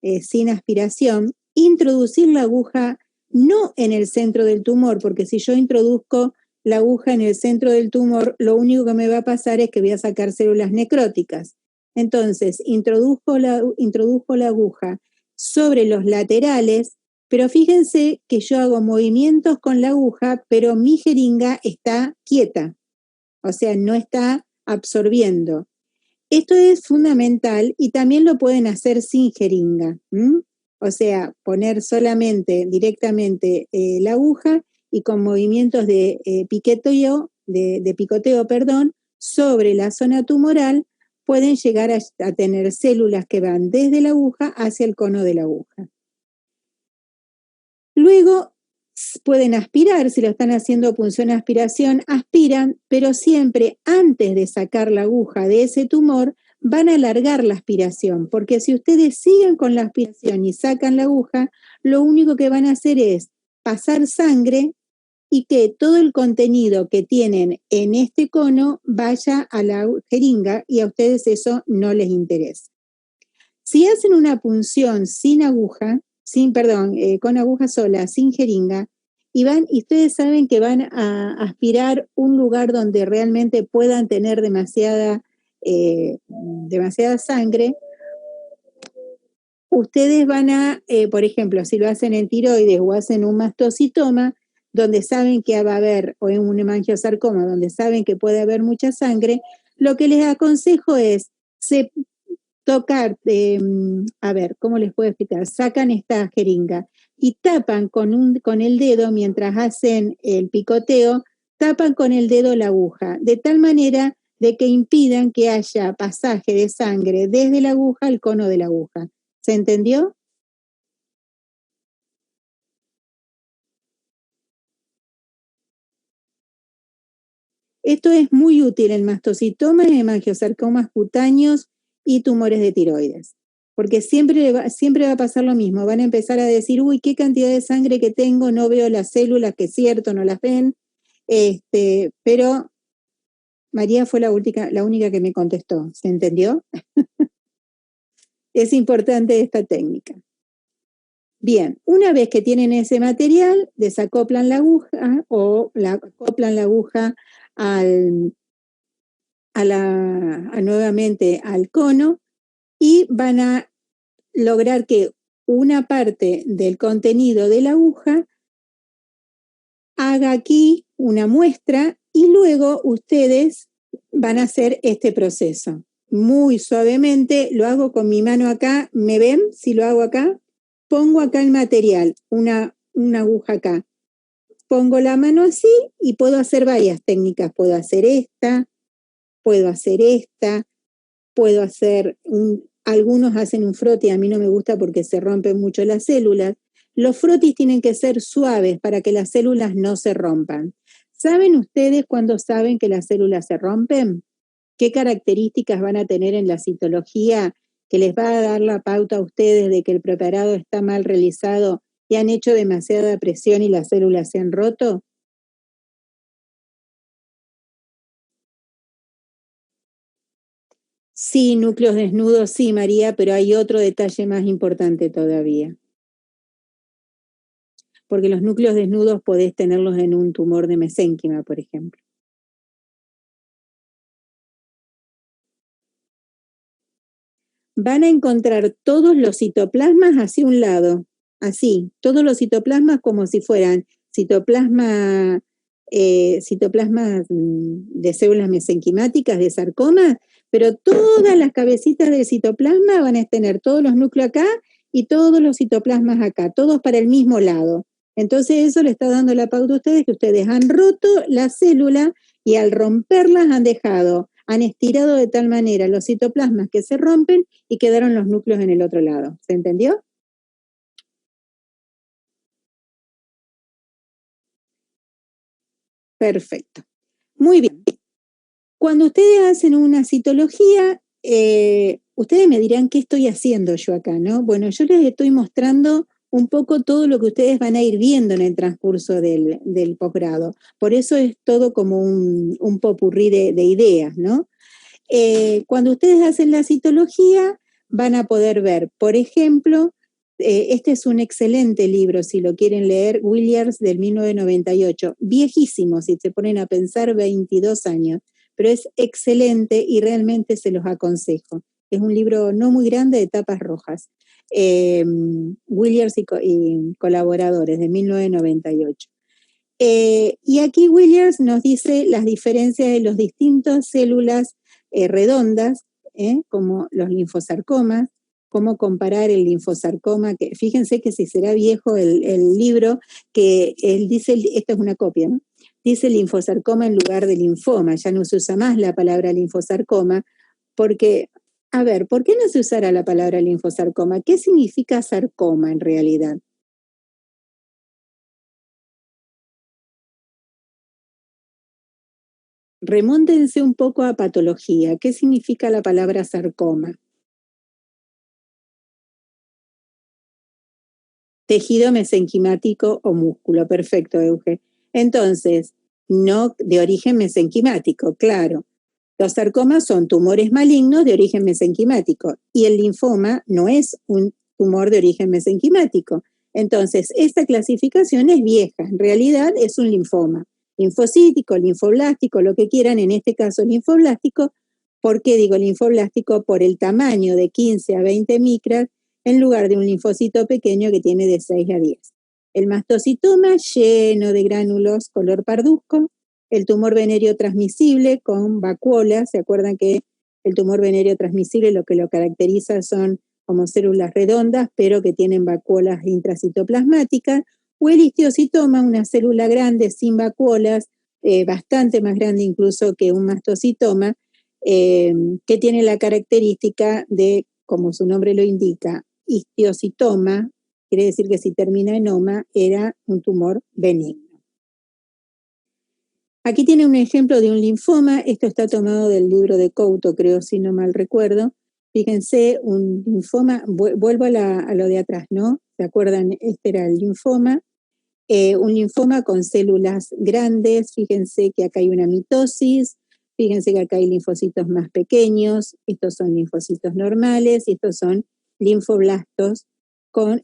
sin aspiración, introducir la aguja no en el centro del tumor, porque si yo introduzco la aguja en el centro del tumor, lo único que me va a pasar es que voy a sacar células necróticas. Entonces, introduzco la aguja sobre los laterales, pero fíjense que yo hago movimientos con la aguja, pero mi jeringa está quieta, o sea, no está absorbiendo. Esto es fundamental y también lo pueden hacer sin jeringa, o sea, poner solamente directamente la aguja y con movimientos de picoteo, sobre la zona tumoral, pueden llegar a tener células que van desde la aguja hacia el cono de la aguja. Luego pueden aspirar, si lo están haciendo punción-aspiración, aspiran, pero siempre antes de sacar la aguja de ese tumor, van a alargar la aspiración, porque si ustedes siguen con la aspiración y sacan la aguja, lo único que van a hacer es pasar sangre y que todo el contenido que tienen en este cono vaya a la jeringa y a ustedes eso no les interesa. Si hacen una punción sin aguja, con aguja sola, sin jeringa, y ustedes saben que van a aspirar un lugar donde realmente puedan tener demasiada sangre, ustedes van a, por ejemplo, si lo hacen en tiroides o hacen un mastocitoma, donde saben que va a haber, o en un hemangiosarcoma, donde saben que puede haber mucha sangre, lo que les aconsejo es tocar, ¿cómo les puedo explicar? Sacan esta jeringa y tapan con el dedo, mientras hacen el picoteo, tapan con el dedo la aguja, de tal manera de que impidan que haya pasaje de sangre desde la aguja al cono de la aguja. ¿Se entendió? Esto es muy útil en mastocitomas, hemangiosarcomas cutáneos y tumores de tiroides, porque siempre va a pasar lo mismo. Van a empezar a decir, uy, qué cantidad de sangre que tengo, no veo las células, que es cierto, no las ven, pero María fue la única que me contestó. ¿Se entendió? Es importante esta técnica. Bien, una vez que tienen ese material, desacoplan la aguja o acoplan la aguja nuevamente al cono y van a lograr que una parte del contenido de la aguja haga aquí una muestra y luego ustedes van a hacer este proceso. Muy suavemente, lo hago con mi mano acá, ¿me ven si lo hago acá? Pongo acá el material, una aguja acá. Pongo la mano así y puedo hacer varias técnicas. Puedo hacer esta, puedo hacer esta, puedo hacer algunos hacen un frotis, a mí no me gusta porque se rompen mucho las células. Los frotis tienen que ser suaves para que las células no se rompan. ¿Saben ustedes cuándo saben que las células se rompen? ¿Qué características van a tener en la citología que les va a dar la pauta a ustedes de que el preparado está mal realizado y han hecho demasiada presión y las células se han roto? Sí, núcleos desnudos, sí, María, pero hay otro detalle más importante todavía. Porque los núcleos desnudos podés tenerlos en un tumor de mesénquima, por ejemplo. Van a encontrar todos los citoplasmas hacia un lado, así, todos los citoplasmas como si fueran citoplasmas de células mesenquimáticas, de sarcoma, pero todas las cabecitas del citoplasma van a tener todos los núcleos acá y todos los citoplasmas acá, todos para el mismo lado. Entonces eso le está dando la pauta a ustedes que ustedes han roto la célula y al romperlas han estirado de tal manera los citoplasmas que se rompen y quedaron los núcleos en el otro lado. ¿Se entendió? Perfecto. Muy bien. Cuando ustedes hacen una citología, ustedes me dirán qué estoy haciendo yo acá, ¿no? Bueno, yo les estoy mostrando un poco todo lo que ustedes van a ir viendo en el transcurso del posgrado. Por eso es todo como un popurrí de ideas, ¿no? Cuando ustedes hacen la citología, van a poder ver, por ejemplo, este es un excelente libro, si lo quieren leer, Williams del 1998, viejísimo, si se ponen a pensar, 22 años, pero es excelente y realmente se los aconsejo. Es un libro no muy grande de tapas rojas. Williams y colaboradores, de 1998. Y aquí Williams nos dice las diferencias de las distintas células redondas, como los linfosarcomas, cómo comparar el linfosarcoma, que fíjense que si será viejo el libro, que él dice, esta es una copia, ¿no? Dice linfosarcoma en lugar de linfoma, ya no se usa más la palabra linfosarcoma, porque, a ver, ¿por qué no se usará la palabra linfosarcoma? ¿Qué significa sarcoma en realidad? Remóntense un poco a patología. ¿Qué significa la palabra sarcoma? Tejido mesenquimático o músculo. Perfecto, Euge. Entonces, no de origen mesenquimático, claro. Los sarcomas son tumores malignos de origen mesenquimático y el linfoma no es un tumor de origen mesenquimático. Entonces, esta clasificación es vieja. En realidad es un linfoma. Linfocítico, linfoblástico, lo que quieran, en este caso linfoblástico. ¿Por qué digo linfoblástico? Por el tamaño de 15 a 20 micras en lugar de un linfocito pequeño que tiene de 6 a 10. El mastocitoma lleno de gránulos color parduzco, el tumor venéreo transmisible con vacuolas, ¿se acuerdan que el tumor venéreo transmisible lo que lo caracteriza son como células redondas, pero que tienen vacuolas intracitoplasmáticas, o el histiocitoma, una célula grande sin vacuolas, bastante más grande incluso que un mastocitoma, que tiene la característica de, como su nombre lo indica, histiocitoma, quiere decir que si termina en oma, era un tumor benigno. Aquí tiene un ejemplo de un linfoma, esto está tomado del libro de Couto, creo, si no mal recuerdo. Fíjense, un linfoma, vuelvo a lo de atrás, ¿no? ¿Se acuerdan? Este era el linfoma. Un linfoma con células grandes, fíjense que acá hay una mitosis, fíjense que acá hay linfocitos más pequeños, estos son linfocitos normales y estos son linfoblastos,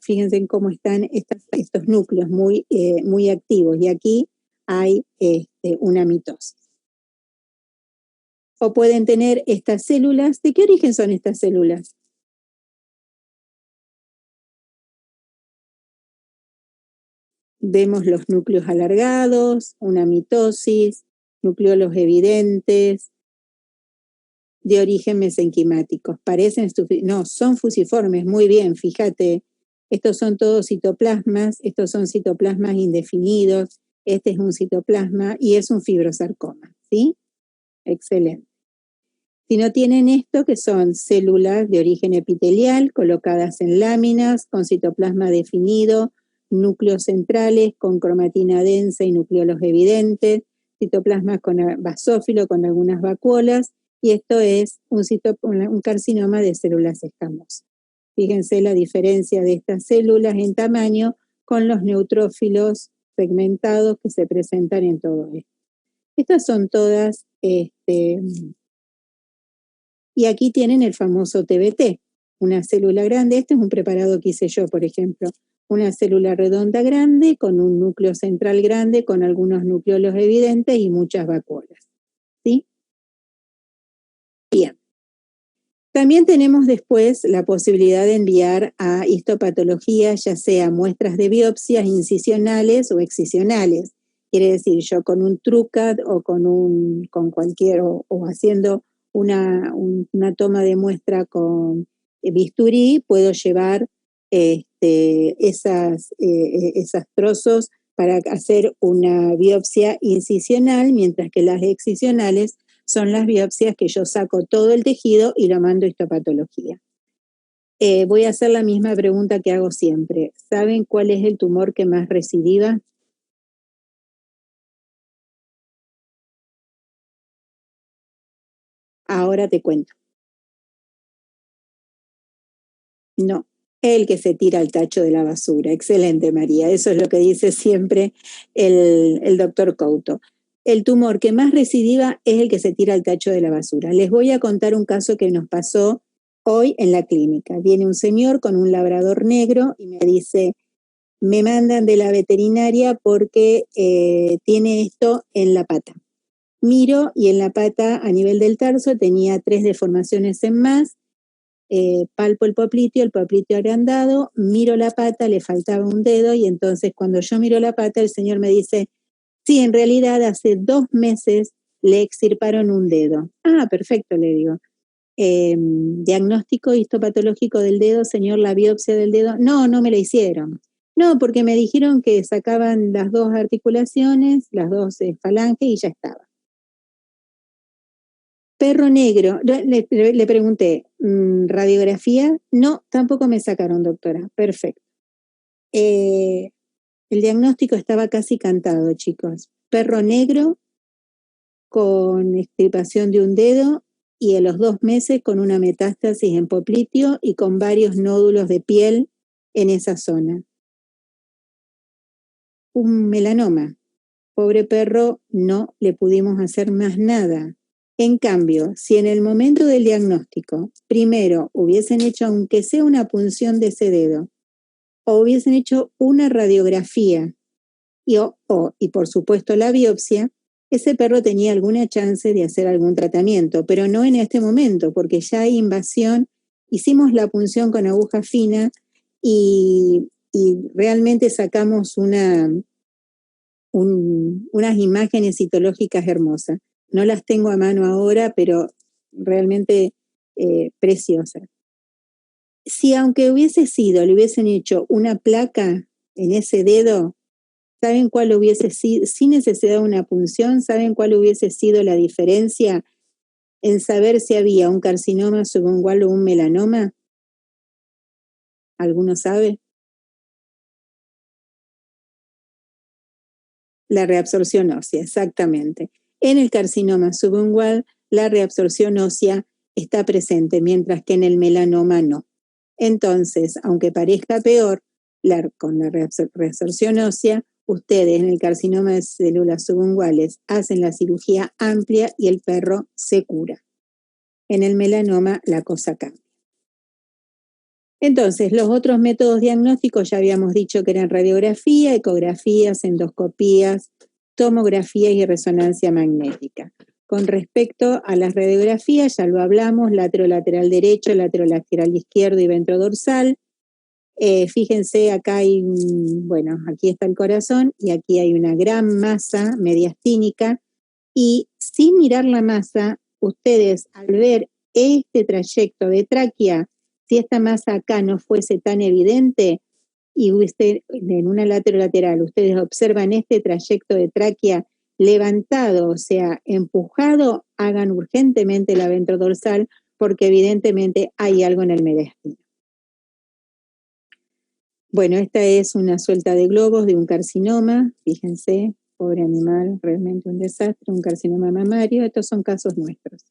fíjense en cómo están estos núcleos muy activos, y aquí hay una mitosis. O pueden tener estas células, ¿de qué origen son estas células? Vemos los núcleos alargados, una mitosis, nucleolos evidentes, de origen mesenquimático. No, son fusiformes, muy bien, fíjate. Estos son todos citoplasmas, estos son citoplasmas indefinidos, este es un citoplasma y es un fibrosarcoma, ¿sí? Excelente. Si no tienen esto, que son células de origen epitelial colocadas en láminas con citoplasma definido, núcleos centrales con cromatina densa y nucleolos evidentes, citoplasmas basófilo con algunas vacuolas, y esto es un carcinoma de células escamosas. Fíjense la diferencia de estas células en tamaño con los neutrófilos segmentados que se presentan en todo esto. Estas son todas, y aquí tienen el famoso TBT, una célula grande. Este es un preparado que hice yo, por ejemplo. Una célula redonda grande con un núcleo central grande con algunos nucleolos evidentes y muchas vacuolas. ¿Sí? Bien. También tenemos después la posibilidad de enviar a histopatología, ya sea muestras de biopsias incisionales o excisionales. Quiere decir, yo con un TrueCAD o con cualquier, o haciendo una toma de muestra con bisturí, puedo llevar esos trozos para hacer una biopsia incisional, mientras que las excisionales son las biopsias que yo saco todo el tejido y lo mando a histopatología. Voy a hacer la misma pregunta que hago siempre. ¿Saben cuál es el tumor que más recidiva? Ahora te cuento. No, el que se tira al tacho de la basura. Excelente, María. Eso es lo que dice siempre el doctor Couto. El tumor que más recidiva es el que se tira al tacho de la basura. Les voy a contar un caso que nos pasó hoy en la clínica. Viene un señor con un labrador negro y me dice, me mandan de la veterinaria porque tiene esto en la pata. Miro y en la pata a nivel del tarso tenía 3 deformaciones en más. Palpo el popliteo agrandado, miro la pata, le faltaba un dedo, y entonces cuando yo miro la pata, el señor me dice, sí, en realidad hace 2 meses le extirparon un dedo. Ah, perfecto, le digo. Diagnóstico histopatológico del dedo, señor, la biopsia del dedo. No, no me la hicieron. No, porque me dijeron que sacaban las 2 articulaciones, las 2 falanges y ya estaba. Perro negro, le pregunté, ¿radiografía? No, tampoco me sacaron, doctora. Perfecto. El diagnóstico estaba casi cantado, chicos. Perro negro con extirpación de un dedo y a los 2 meses con una metástasis en popliteo y con varios nódulos de piel en esa zona. Un melanoma. Pobre perro, no le pudimos hacer más nada. En cambio, si en el momento del diagnóstico, primero hubiesen hecho aunque sea una punción de ese dedo, o hubiesen hecho una radiografía y por supuesto la biopsia, ese perro tenía alguna chance de hacer algún tratamiento, pero no en este momento, porque ya hay invasión. Hicimos la punción con aguja fina y realmente sacamos unas imágenes citológicas hermosas. No las tengo a mano ahora, pero realmente preciosas. Si aunque le hubiesen hecho una placa en ese dedo, ¿saben cuál hubiese sido, sin necesidad de una punción, saben cuál hubiese sido la diferencia en saber si había un carcinoma subungual o un melanoma? ¿Alguno sabe? La reabsorción ósea, exactamente. En el carcinoma subungual, la reabsorción ósea está presente, mientras que en el melanoma no. Entonces, aunque parezca peor, con la reabsorción ósea, ustedes en el carcinoma de células subunguales hacen la cirugía amplia y el perro se cura. En el melanoma la cosa cambia. Entonces, los otros métodos diagnósticos ya habíamos dicho que eran radiografía, ecografías, endoscopías, tomografía y resonancia magnética. Con respecto a las radiografías, ya lo hablamos, lateral derecho, lateral izquierdo y ventrodorsal. Fíjense, acá hay, aquí está el corazón y aquí hay una gran masa mediastínica, y sin mirar la masa, ustedes al ver este trayecto de tráquea, si esta masa acá no fuese tan evidente y usted en una lateral, ustedes observan este trayecto de tráquea levantado, o sea, empujado, hagan urgentemente la ventrodorsal porque evidentemente hay algo en el mediastino. Bueno, esta es una suelta de globos de un carcinoma, fíjense, pobre animal, realmente un desastre, un carcinoma mamario. Estos son casos nuestros.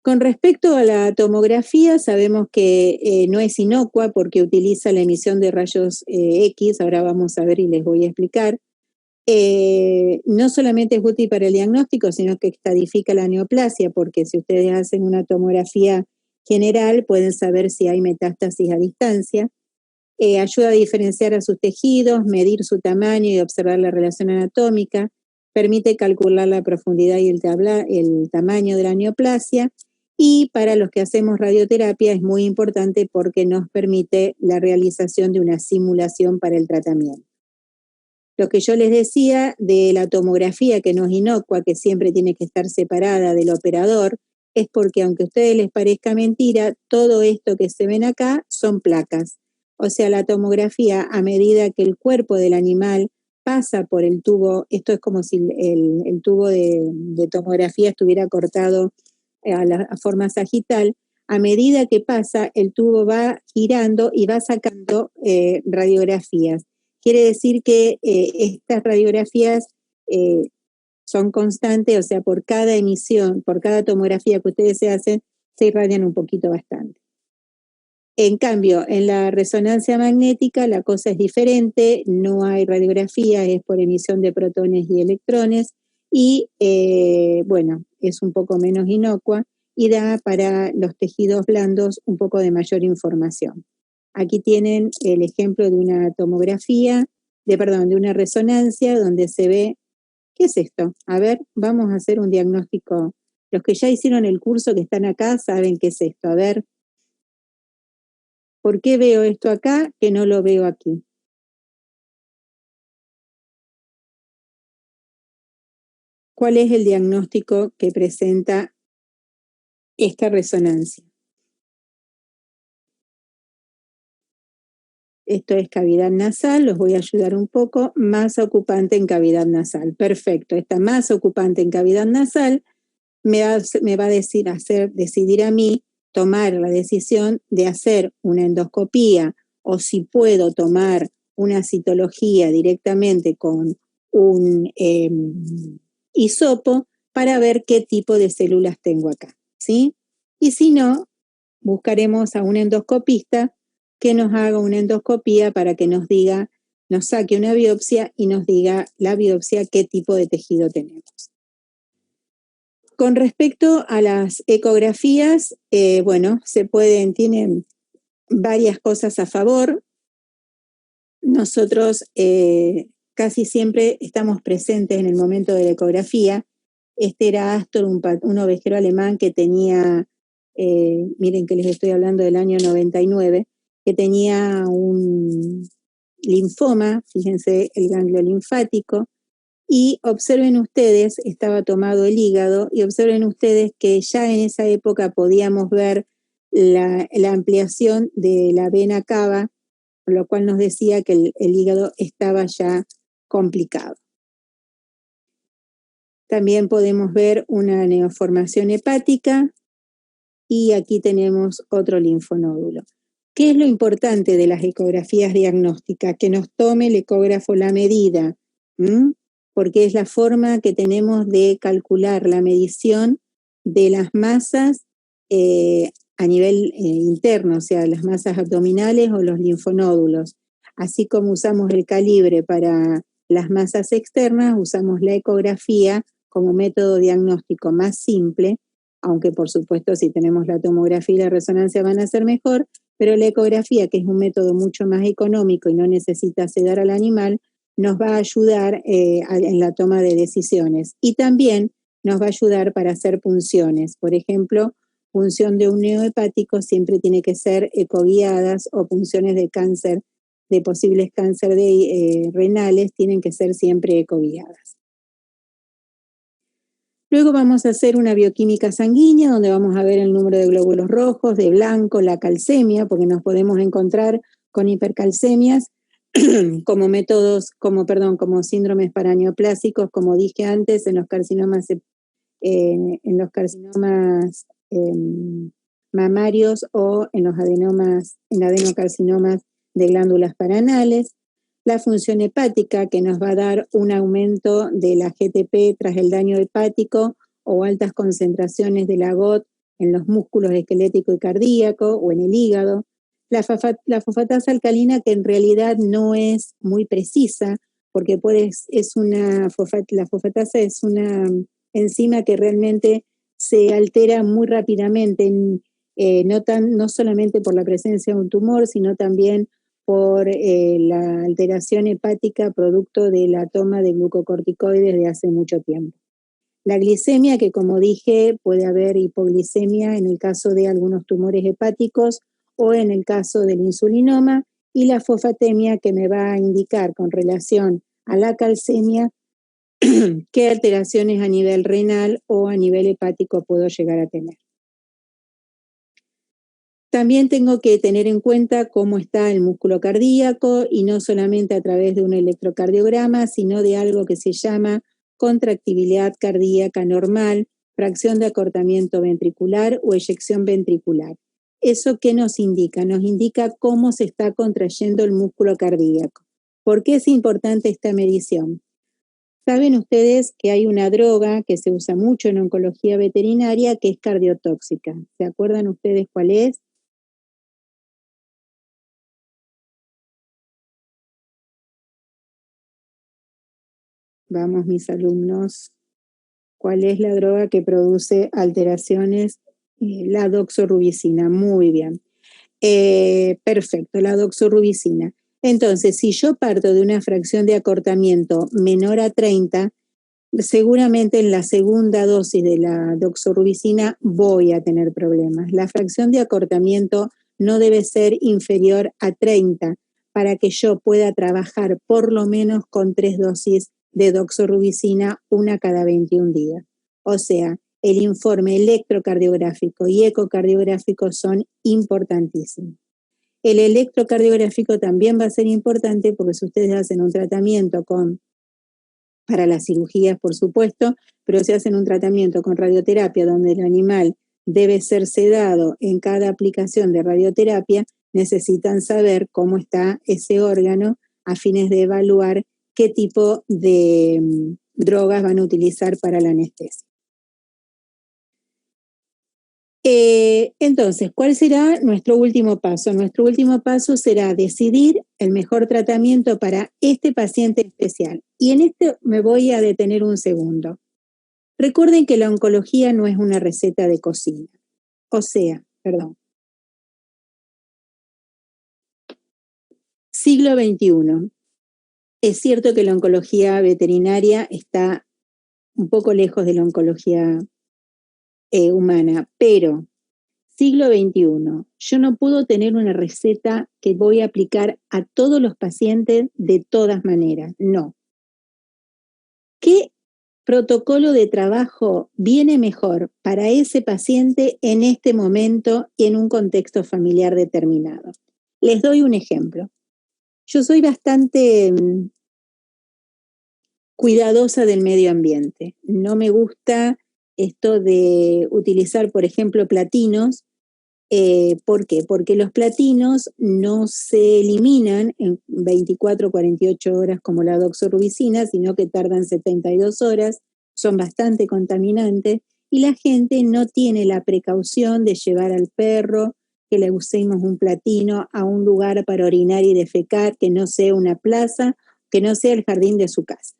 Con respecto a la tomografía, sabemos que no es inocua porque utiliza la emisión de rayos X, ahora vamos a ver y les voy a explicar. No solamente es útil para el diagnóstico, sino que estadifica la neoplasia, porque si ustedes hacen una tomografía general, pueden saber si hay metástasis a distancia. Ayuda a diferenciar a sus tejidos, medir su tamaño y observar la relación anatómica. Permite calcular la profundidad y el tamaño de la neoplasia. Y para los que hacemos radioterapia es muy importante porque nos permite la realización de una simulación para el tratamiento. Lo que yo les decía de la tomografía, que no es inocua, que siempre tiene que estar separada del operador, es porque aunque a ustedes les parezca mentira, todo esto que se ven acá son placas. O sea, la tomografía, a medida que el cuerpo del animal pasa por el tubo, esto es como si el tubo de tomografía estuviera cortado a forma sagital, a medida que pasa, el tubo va girando y va sacando radiografías. Quiere decir que estas radiografías son constantes, o sea, por cada emisión, por cada tomografía que ustedes se hacen, se irradian un poquito bastante. En cambio, en la resonancia magnética la cosa es diferente, no hay radiografía, es por emisión de protones y electrones, y bueno, es un poco menos inocua y da para los tejidos blandos un poco de mayor información. Aquí tienen el ejemplo de una tomografía, de una resonancia donde se ve, ¿qué es esto? A ver, vamos a hacer un diagnóstico. Los que ya hicieron el curso que están acá saben qué es esto. A ver, ¿por qué veo esto acá que no lo veo aquí? ¿Cuál es el diagnóstico que presenta esta resonancia? Esto es cavidad nasal, los voy a ayudar un poco. Masa ocupante en cavidad nasal. Perfecto, esta masa ocupante en cavidad nasal me va a decidir a mí tomar la decisión de hacer una endoscopía o si puedo tomar una citología directamente con un hisopo para ver qué tipo de células tengo acá, ¿sí? Y si no, buscaremos a un endoscopista que nos haga una endoscopía para que nos diga, nos saque una biopsia y nos diga la biopsia qué tipo de tejido tenemos. Con respecto a las ecografías, bueno, tienen varias cosas a favor. Nosotros casi siempre estamos presentes en el momento de la ecografía. Este era Astor, un ovejero alemán que tenía, miren que les estoy hablando del año 99, que tenía un linfoma, fíjense el ganglio linfático, y observen ustedes, estaba tomado el hígado, y observen ustedes que ya en esa época podíamos ver la ampliación de la vena cava, por lo cual nos decía que el hígado estaba ya complicado. También podemos ver una neoformación hepática y aquí tenemos otro linfonódulo. ¿Qué es lo importante de las ecografías diagnósticas? Que nos tome el ecógrafo la medida, porque es la forma que tenemos de calcular la medición de las masas a nivel interno, o sea, las masas abdominales o los linfonódulos. Así como usamos el calibre para las masas externas, usamos la ecografía como método diagnóstico más simple, aunque por supuesto si tenemos la tomografía y la resonancia van a ser mejor, pero la ecografía, que es un método mucho más económico y no necesita sedar al animal, nos va a ayudar en la toma de decisiones. Y también nos va a ayudar para hacer punciones. Por ejemplo, punción de un neohepático siempre tiene que ser ecoguiadas, o punciones de cáncer, de posibles cáncer renales, tienen que ser siempre ecoguiadas. Luego vamos a hacer una bioquímica sanguínea, donde vamos a ver el número de glóbulos rojos, de blanco, la calcemia, porque nos podemos encontrar con hipercalcemias como síndromes paraneoplásicos, como dije antes, en los carcinomas mamarios o en los adenocarcinomas de glándulas paranales. la función hepática, que nos va a dar un aumento de la GTP tras el daño hepático o altas concentraciones de la GOT en los músculos esquelético y cardíaco o en el hígado. La fosfatasa alcalina, que en realidad no es muy precisa, porque la fosfatasa es una enzima que realmente se altera muy rápidamente, no solamente por la presencia de un tumor, sino también por la alteración hepática producto de la toma de glucocorticoides de hace mucho tiempo. La glicemia, que como dije, puede haber hipoglicemia en el caso de algunos tumores hepáticos o en el caso del insulinoma, y la fosfatemia, que me va a indicar con relación a la calcemia qué alteraciones a nivel renal o a nivel hepático puedo llegar a tener. También tengo que tener en cuenta cómo está el músculo cardíaco, y no solamente a través de un electrocardiograma, sino de algo que se llama contractibilidad cardíaca normal, fracción de acortamiento ventricular o eyección ventricular. ¿Eso qué nos indica? Nos indica cómo se está contrayendo el músculo cardíaco. ¿Por qué es importante esta medición? Saben ustedes que hay una droga que se usa mucho en oncología veterinaria que es cardiotóxica. ¿Se acuerdan ustedes cuál es? Vamos, mis alumnos. ¿Cuál es la droga que produce alteraciones? La doxorubicina. Muy bien. Perfecto, la doxorubicina. Entonces, si yo parto de una fracción de acortamiento menor a 30, seguramente en la segunda dosis de la doxorubicina voy a tener problemas. La fracción de acortamiento no debe ser inferior a 30 para que yo pueda trabajar por lo menos con 3 dosis de doxorubicina, una cada 21 días. O sea, el informe electrocardiográfico y ecocardiográfico son importantísimos. El electrocardiográfico también va a ser importante porque si ustedes hacen un tratamiento para las cirugías, por supuesto, pero si hacen un tratamiento con radioterapia donde el animal debe ser sedado en cada aplicación de radioterapia, necesitan saber cómo está ese órgano a fines de evaluar qué tipo de drogas van a utilizar para la anestesia. Entonces, ¿cuál será nuestro último paso? Nuestro último paso será decidir el mejor tratamiento para este paciente especial. Y en esto me voy a detener un segundo. Recuerden que la oncología no es una receta de cocina. Siglo XXI. Es cierto que la oncología veterinaria está un poco lejos de la oncología humana, pero siglo XXI, yo no puedo tener una receta que voy a aplicar a todos los pacientes de todas maneras, no. ¿Qué protocolo de trabajo viene mejor para ese paciente en este momento y en un contexto familiar determinado? Les doy un ejemplo. Yo soy bastante cuidadosa del medio ambiente. No me gusta esto de utilizar, por ejemplo, platinos. ¿Por qué? Porque los platinos no se eliminan en 24 o 48 horas como la doxorubicina, sino que tardan 72 horas, son bastante contaminantes, y la gente no tiene la precaución de llevar al perro, que le usemos un platino a un lugar para orinar y defecar, que no sea una plaza, que no sea el jardín de su casa.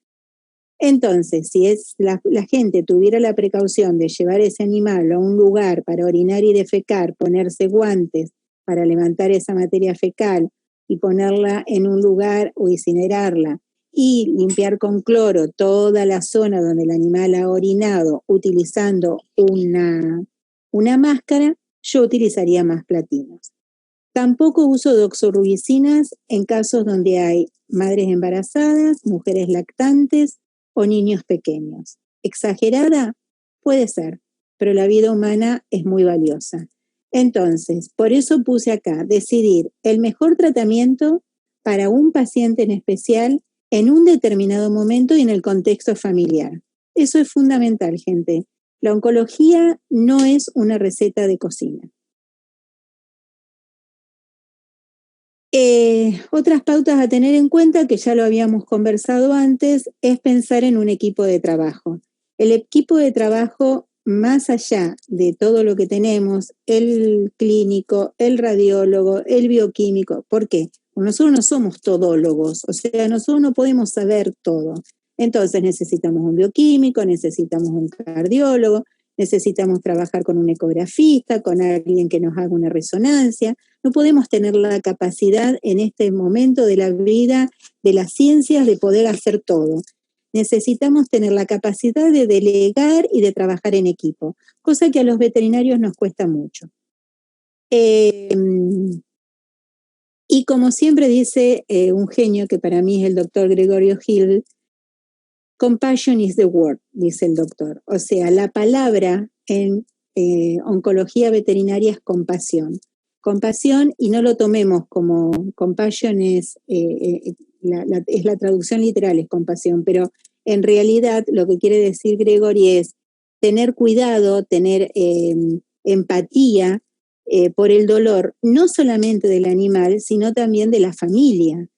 Entonces, si la gente tuviera la precaución de llevar ese animal a un lugar para orinar y defecar, ponerse guantes para levantar esa materia fecal y ponerla en un lugar o incinerarla y limpiar con cloro toda la zona donde el animal ha orinado utilizando una máscara, yo utilizaría más platinos. Tampoco uso doxorubicinas en casos donde hay madres embarazadas, mujeres lactantes o niños pequeños. ¿Exagerada? Puede ser, pero la vida humana es muy valiosa. Entonces, por eso puse acá, decidir el mejor tratamiento para un paciente en especial en un determinado momento y en el contexto familiar. Eso es fundamental, gente. La oncología no es una receta de cocina. Otras pautas a tener en cuenta, que ya lo habíamos conversado antes, es pensar en un equipo de trabajo. El equipo de trabajo, más allá de todo lo que tenemos, el clínico, el radiólogo, el bioquímico, ¿por qué? Porque nosotros no somos todólogos, o sea, nosotros no podemos saber todo. Entonces necesitamos un bioquímico, necesitamos un cardiólogo, necesitamos trabajar con un ecografista, con alguien que nos haga una resonancia. No podemos tener la capacidad en este momento de la vida de las ciencias de poder hacer todo. Necesitamos tener la capacidad de delegar y de trabajar en equipo, cosa que a los veterinarios nos cuesta mucho. Y como siempre dice un genio que para mí es el doctor Gregorio Hill, compassion is the word, dice el doctor. O sea, la palabra en oncología veterinaria es compasión. Compasión, y no lo tomemos como compassion es la traducción literal, es compasión, pero en realidad lo que quiere decir Gregory es tener cuidado, tener empatía por el dolor, no solamente del animal, sino también de la familia.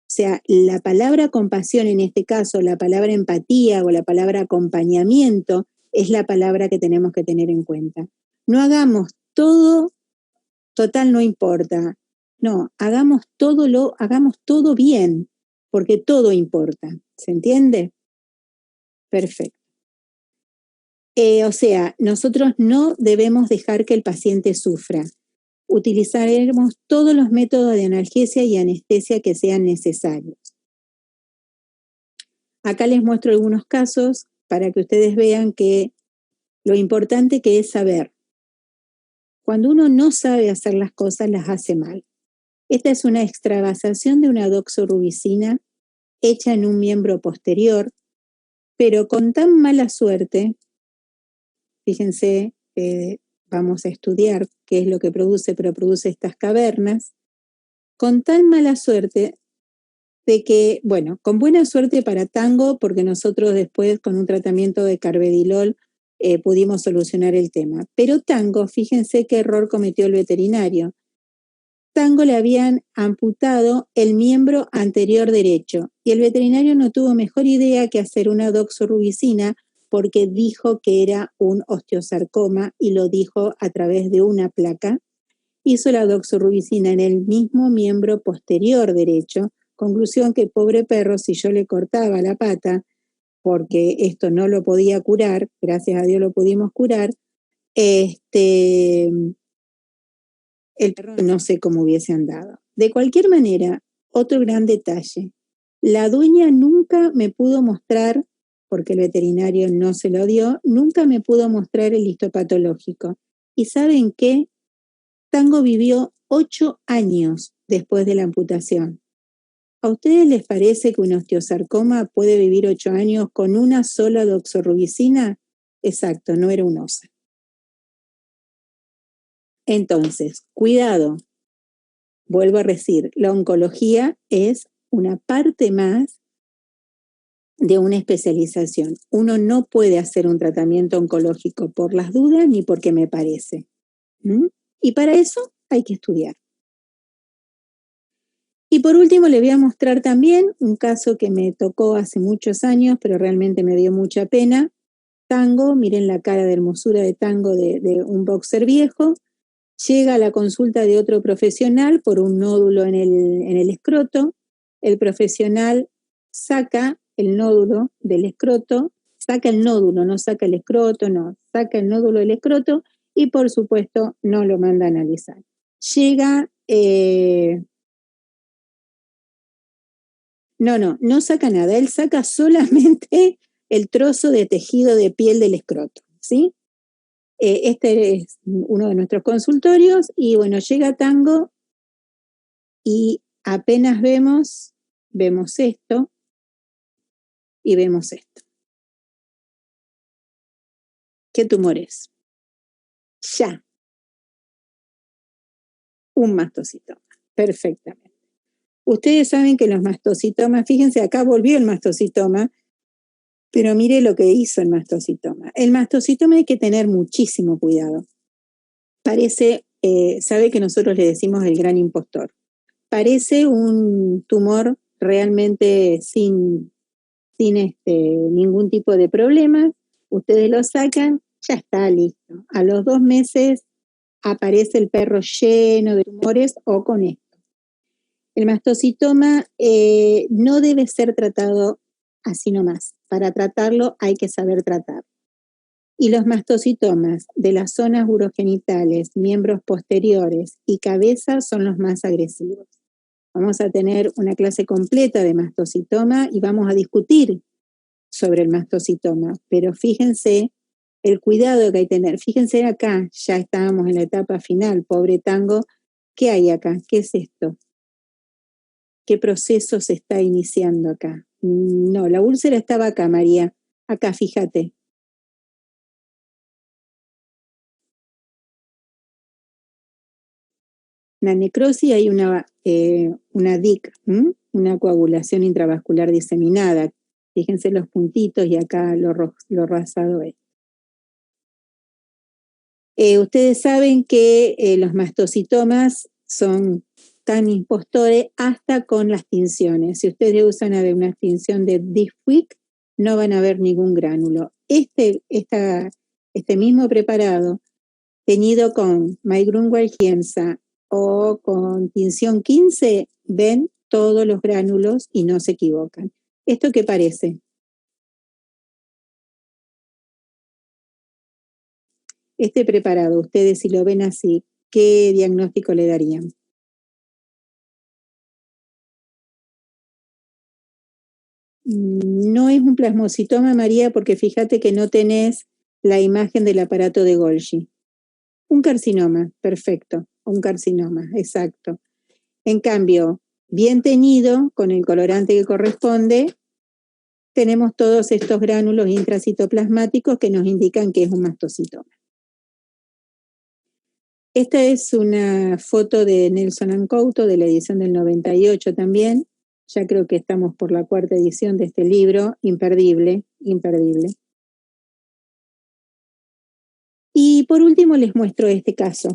O sea, la palabra compasión en este caso, la palabra empatía o la palabra acompañamiento es la palabra que tenemos que tener en cuenta. No hagamos todo, total no importa. No, hagamos todo bien, porque todo importa. ¿Se entiende? Perfecto. O sea, nosotros no debemos dejar que el paciente sufra. Utilizaremos todos los métodos de analgesia y anestesia que sean necesarios. Acá les muestro algunos casos para que ustedes vean que lo importante que es saber. Cuando uno no sabe hacer las cosas, las hace mal. Esta es una extravasación de una doxorubicina hecha en un miembro posterior, pero con tan mala suerte, fíjense, vamos a estudiar qué es lo que produce, pero produce estas cavernas, con tan mala suerte de que, bueno, con buena suerte para Tango, porque nosotros después con un tratamiento de carvedilol pudimos solucionar el tema. Pero Tango, fíjense qué error cometió el veterinario. Tango le habían amputado el miembro anterior derecho y el veterinario no tuvo mejor idea que hacer una doxorubicina porque dijo que era un osteosarcoma y lo dijo a través de una placa. Hizo la doxorubicina en el mismo miembro posterior derecho. Conclusión que pobre perro, si yo le cortaba la pata, porque esto no lo podía curar, gracias a Dios lo pudimos curar, el perro no sé cómo hubiese andado. De cualquier manera, otro gran detalle, la dueña nunca me pudo mostrar, porque el veterinario no se lo dio, nunca me pudo mostrar el histopatológico. ¿Y saben qué? Tango vivió 8 años después de la amputación. ¿A ustedes les parece que un osteosarcoma puede vivir 8 años con una sola doxorubicina? Exacto, no era un OSA. Entonces, cuidado. Vuelvo a decir, la oncología es una parte más de una especialización. Uno no puede hacer un tratamiento oncológico por las dudas ni porque me parece. Y para eso hay que estudiar. Y por último les voy a mostrar también un caso que me tocó hace muchos años, pero realmente me dio mucha pena. Tango, miren la cara de hermosura de Tango de un boxer viejo. Llega a la consulta de otro profesional por un nódulo en el escroto. El profesional saca el nódulo del escroto, saca el nódulo, no saca el escroto, no, saca el nódulo del escroto y por supuesto no lo manda a analizar. Llega... No saca nada, él saca solamente el trozo de tejido de piel del escroto, ¿sí? Este es uno de nuestros consultorios y bueno, llega Tango y apenas vemos esto y vemos esto. ¿Qué tumor es? Ya. Un mastocitoma, perfectamente. Ustedes saben que los mastocitomas, fíjense, acá volvió el mastocitoma, pero mire lo que hizo el mastocitoma. El mastocitoma hay que tener muchísimo cuidado. Parece, sabe que nosotros le decimos el gran impostor. parece un tumor realmente sin ningún tipo de problema. Ustedes lo sacan, ya está listo. A los 2 meses aparece el perro lleno de tumores o con esto. El mastocitoma no debe ser tratado así nomás. Para tratarlo hay que saber tratar. Y los mastocitomas de las zonas urogenitales, miembros posteriores y cabeza son los más agresivos. Vamos a tener una clase completa de mastocitoma y vamos a discutir sobre el mastocitoma, pero fíjense el cuidado que hay que tener. Fíjense acá, ya estábamos en la etapa final, pobre tango. ¿Qué hay acá? ¿Qué es esto? ¿Qué proceso se está iniciando acá? No, la úlcera estaba acá, María. Acá, fíjate. La necrosis hay una DIC, una coagulación intravascular diseminada. Fíjense los puntitos y acá lo rosado es. Ustedes saben que los mastocitomas son tan impostores hasta con las tinciones. Si ustedes usan una tinción de Diffwick, no van a ver ningún gránulo. Este mismo preparado, teñido con Maigrun-Walchienza o con tinción 15, ven todos los gránulos y no se equivocan. ¿Esto qué parece? Este preparado, ustedes si lo ven así, ¿qué diagnóstico le darían? No es un plasmocitoma, María, porque fíjate que no tenés la imagen del aparato de Golgi. Un carcinoma, perfecto, un carcinoma, exacto. En cambio, bien teñido, con el colorante que corresponde, tenemos todos estos gránulos intracitoplasmáticos que nos indican que es un mastocitoma. Esta es una foto de Nelson Ancouto, de la edición del 98 también. Ya creo que estamos por la 4ª edición de este libro, imperdible, imperdible. Y por último les muestro este caso.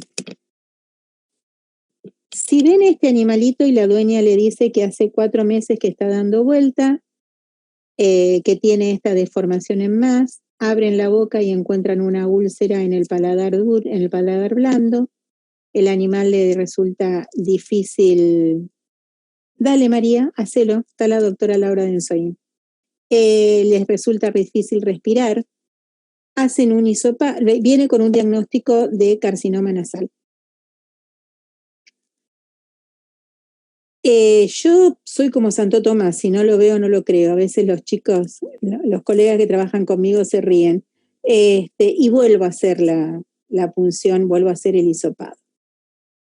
Si ven este animalito y la dueña le dice que hace 4 meses que está dando vuelta, que tiene esta deformación en más, abren la boca y encuentran una úlcera en el paladar blando, el animal le resulta difícil. Dale, María, hacelo, está la doctora Laura Densoy. Les resulta difícil respirar, hacen un hisopado, viene con un diagnóstico de carcinoma nasal. Yo soy como Santo Tomás, si no lo veo no lo creo. A veces los chicos, los colegas que trabajan conmigo se ríen. Y vuelvo a hacer la punción, vuelvo a hacer el hisopado.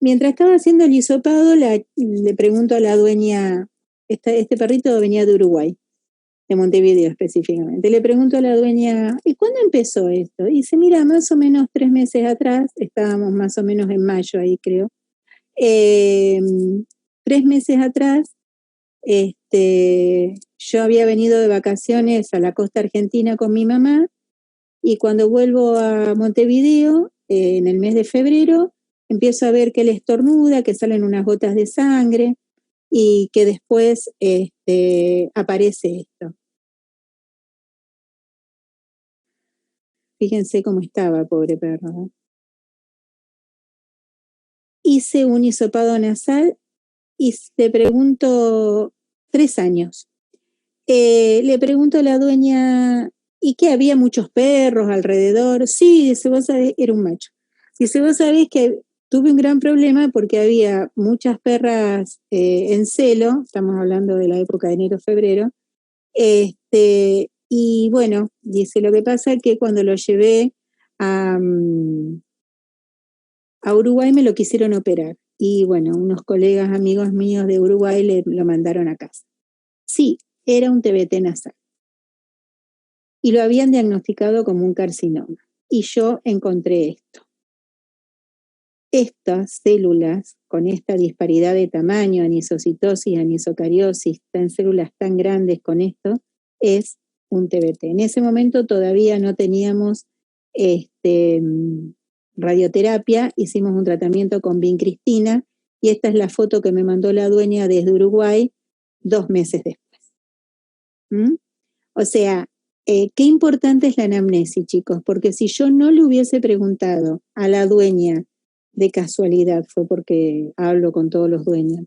Mientras estaba haciendo el hisopado, le pregunto a la dueña, este perrito venía de Uruguay, de Montevideo específicamente. Le pregunto a la dueña, ¿y cuándo empezó esto? Y dice, mira, más o menos 3 meses atrás, estábamos más o menos en mayo ahí creo, 3 meses atrás, yo había venido de vacaciones a la costa argentina con mi mamá y cuando vuelvo a Montevideo, en el mes de febrero, empiezo a ver que él estornuda, que salen unas gotas de sangre y que después aparece esto. Fíjense cómo estaba, pobre perro, ¿no? Hice un hisopado nasal y le pregunto, 3 años. Le pregunto a la dueña, ¿y qué? ¿Había muchos perros alrededor? Sí, dice, vos sabés, era un macho. Dice, vos sabés que tuve un gran problema porque había muchas perras en celo, estamos hablando de la época de enero-febrero, y bueno, dice, lo que pasa es que cuando lo llevé a Uruguay me lo quisieron operar. Y bueno, unos colegas, amigos míos de Uruguay lo mandaron a casa. Sí, era un TBT nasal. Y lo habían diagnosticado como un carcinoma. Y yo encontré esto. Estas células, con esta disparidad de tamaño, anisocitosis, anisocariosis, en células tan grandes con esto, es un TBT. En ese momento todavía no teníamos radioterapia, hicimos un tratamiento con vincristina y esta es la foto que me mandó la dueña desde Uruguay 2 meses después. O sea, qué importante es la anamnesis, chicos, porque si yo no le hubiese preguntado a la dueña, de casualidad, fue porque hablo con todos los dueños,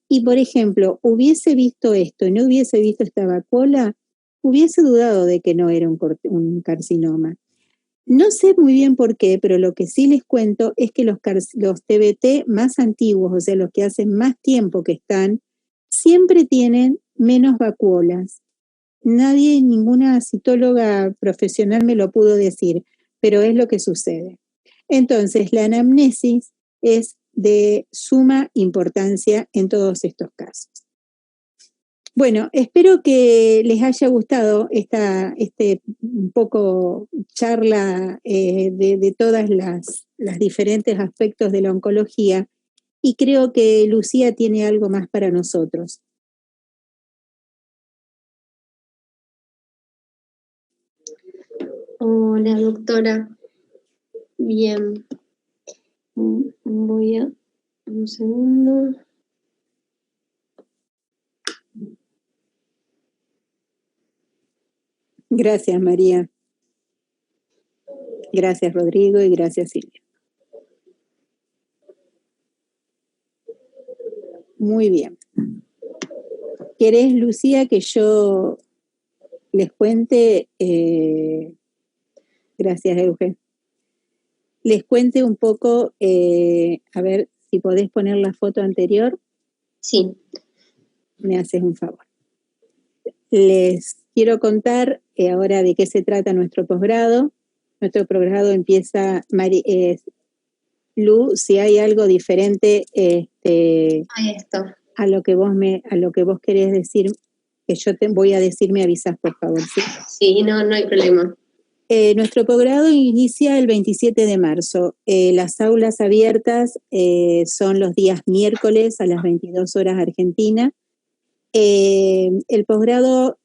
y por ejemplo, hubiese visto esto y no hubiese visto esta vacuola, hubiese dudado de que no era un carcinoma. No sé muy bien por qué, pero lo que sí les cuento es que los TBT más antiguos, o sea, los que hacen más tiempo que están, siempre tienen menos vacuolas. Nadie, ninguna citóloga profesional me lo pudo decir, pero es lo que sucede. Entonces, la anamnesis es de suma importancia en todos estos casos. Bueno, espero que les haya gustado un poco charla de todas las diferentes aspectos de la oncología, y creo que Lucía tiene algo más para nosotros. Hola, doctora. Bien. Voy a... Un segundo. Gracias, María. Gracias, Rodrigo, y gracias, Silvia. Muy bien. ¿Querés, Lucía, que yo les cuente? Gracias, Eugen. Les cuente un poco, a ver si podés poner la foto anterior. Sí. Me haces un favor. Les quiero contar ahora de qué se trata nuestro posgrado. Nuestro posgrado empieza, Lu, si hay algo diferente a lo que vos querés decir, que yo te voy a decir, me avisas, por favor. Sí, sí, no hay problema. Nuestro posgrado inicia el 27 de marzo. Las aulas abiertas son los días miércoles a las 22 horas Argentina. El posgrado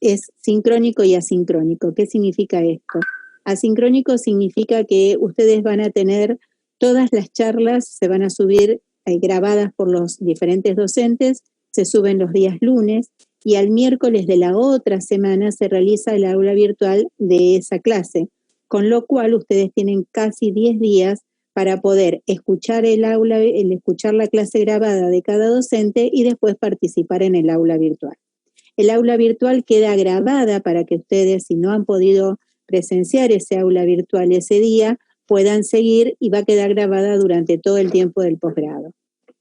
es sincrónico y asincrónico. ¿Qué significa esto? Asincrónico significa que ustedes van a tener todas las charlas, se van a subir grabadas por los diferentes docentes, se suben los días lunes, y al miércoles de la otra semana se realiza el aula virtual de esa clase, con lo cual ustedes tienen casi 10 días para poder escuchar escuchar la clase grabada de cada docente y después participar en el aula virtual. El aula virtual queda grabada para que ustedes, si no han podido presenciar ese aula virtual ese día, puedan seguir, y va a quedar grabada durante todo el tiempo del posgrado.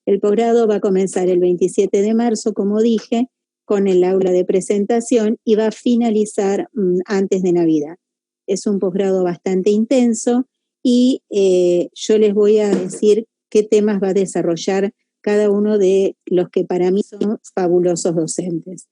El posgrado va a comenzar el 27 de marzo, como dije, con el aula de presentación, y va a finalizar antes de Navidad. Es un posgrado bastante intenso, y yo les voy a decir qué temas va a desarrollar cada uno de los que para mí son fabulosos docentes.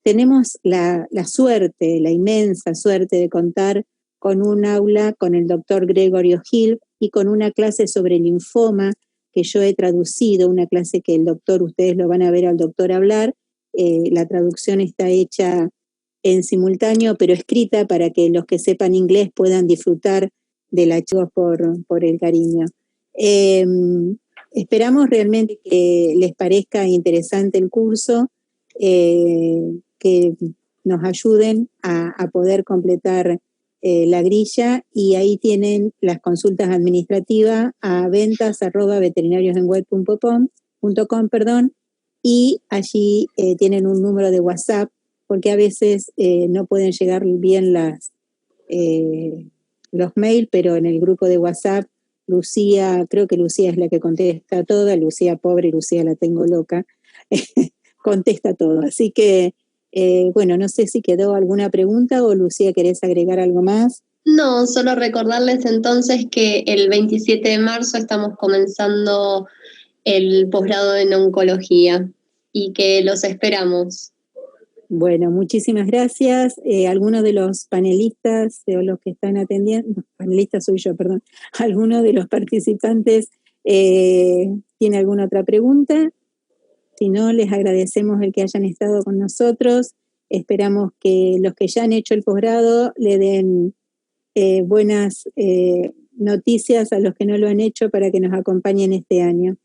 Tenemos la suerte, la inmensa suerte de contar con un aula con el doctor Gregorio Gil y con una clase sobre linfoma que yo he traducido, una clase que el doctor, ustedes lo van a ver al doctor hablar, la traducción está hecha en simultáneo, pero escrita para que los que sepan inglés puedan disfrutar de la chica por el cariño. Esperamos realmente que les parezca interesante el curso, que nos ayuden a poder completar la grilla, y ahí tienen las consultas administrativas a ventas@veterinariosenweb.com, y allí tienen un número de WhatsApp, porque a veces no pueden llegar bien los mails, pero en el grupo de WhatsApp, Lucía, creo que Lucía es la que contesta toda, Lucía pobre, Lucía la tengo loca, contesta todo. Así que, bueno, no sé si quedó alguna pregunta, o Lucía, ¿querés agregar algo más? No, solo recordarles entonces que el 27 de marzo estamos comenzando el posgrado en oncología y que los esperamos. Bueno, muchísimas gracias. Algunos de los panelistas o los que están atendiendo, panelistas soy yo, perdón, alguno de los participantes tiene alguna otra pregunta. Si no, les agradecemos el que hayan estado con nosotros. Esperamos que los que ya han hecho el posgrado le den buenas noticias a los que no lo han hecho para que nos acompañen este año.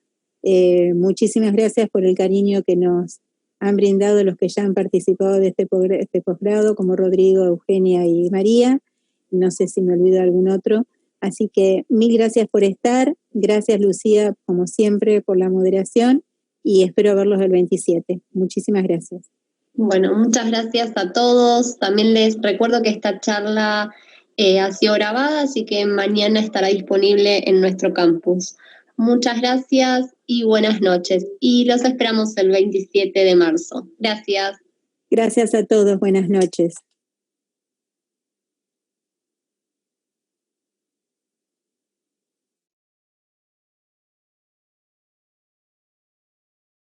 Muchísimas gracias por el cariño que nos han brindado los que ya han participado de este posgrado, como Rodrigo, Eugenia y María. No sé si me olvido algún otro. Así que mil gracias por estar. Gracias, Lucía, como siempre, por la moderación y espero verlos el 27. Muchísimas gracias. Bueno, muchas gracias a todos. También les recuerdo que esta charla ha sido grabada, así que mañana estará disponible en nuestro campus. Muchas gracias y buenas noches. Y los esperamos el 27 de marzo. Gracias. Gracias a todos. Buenas noches.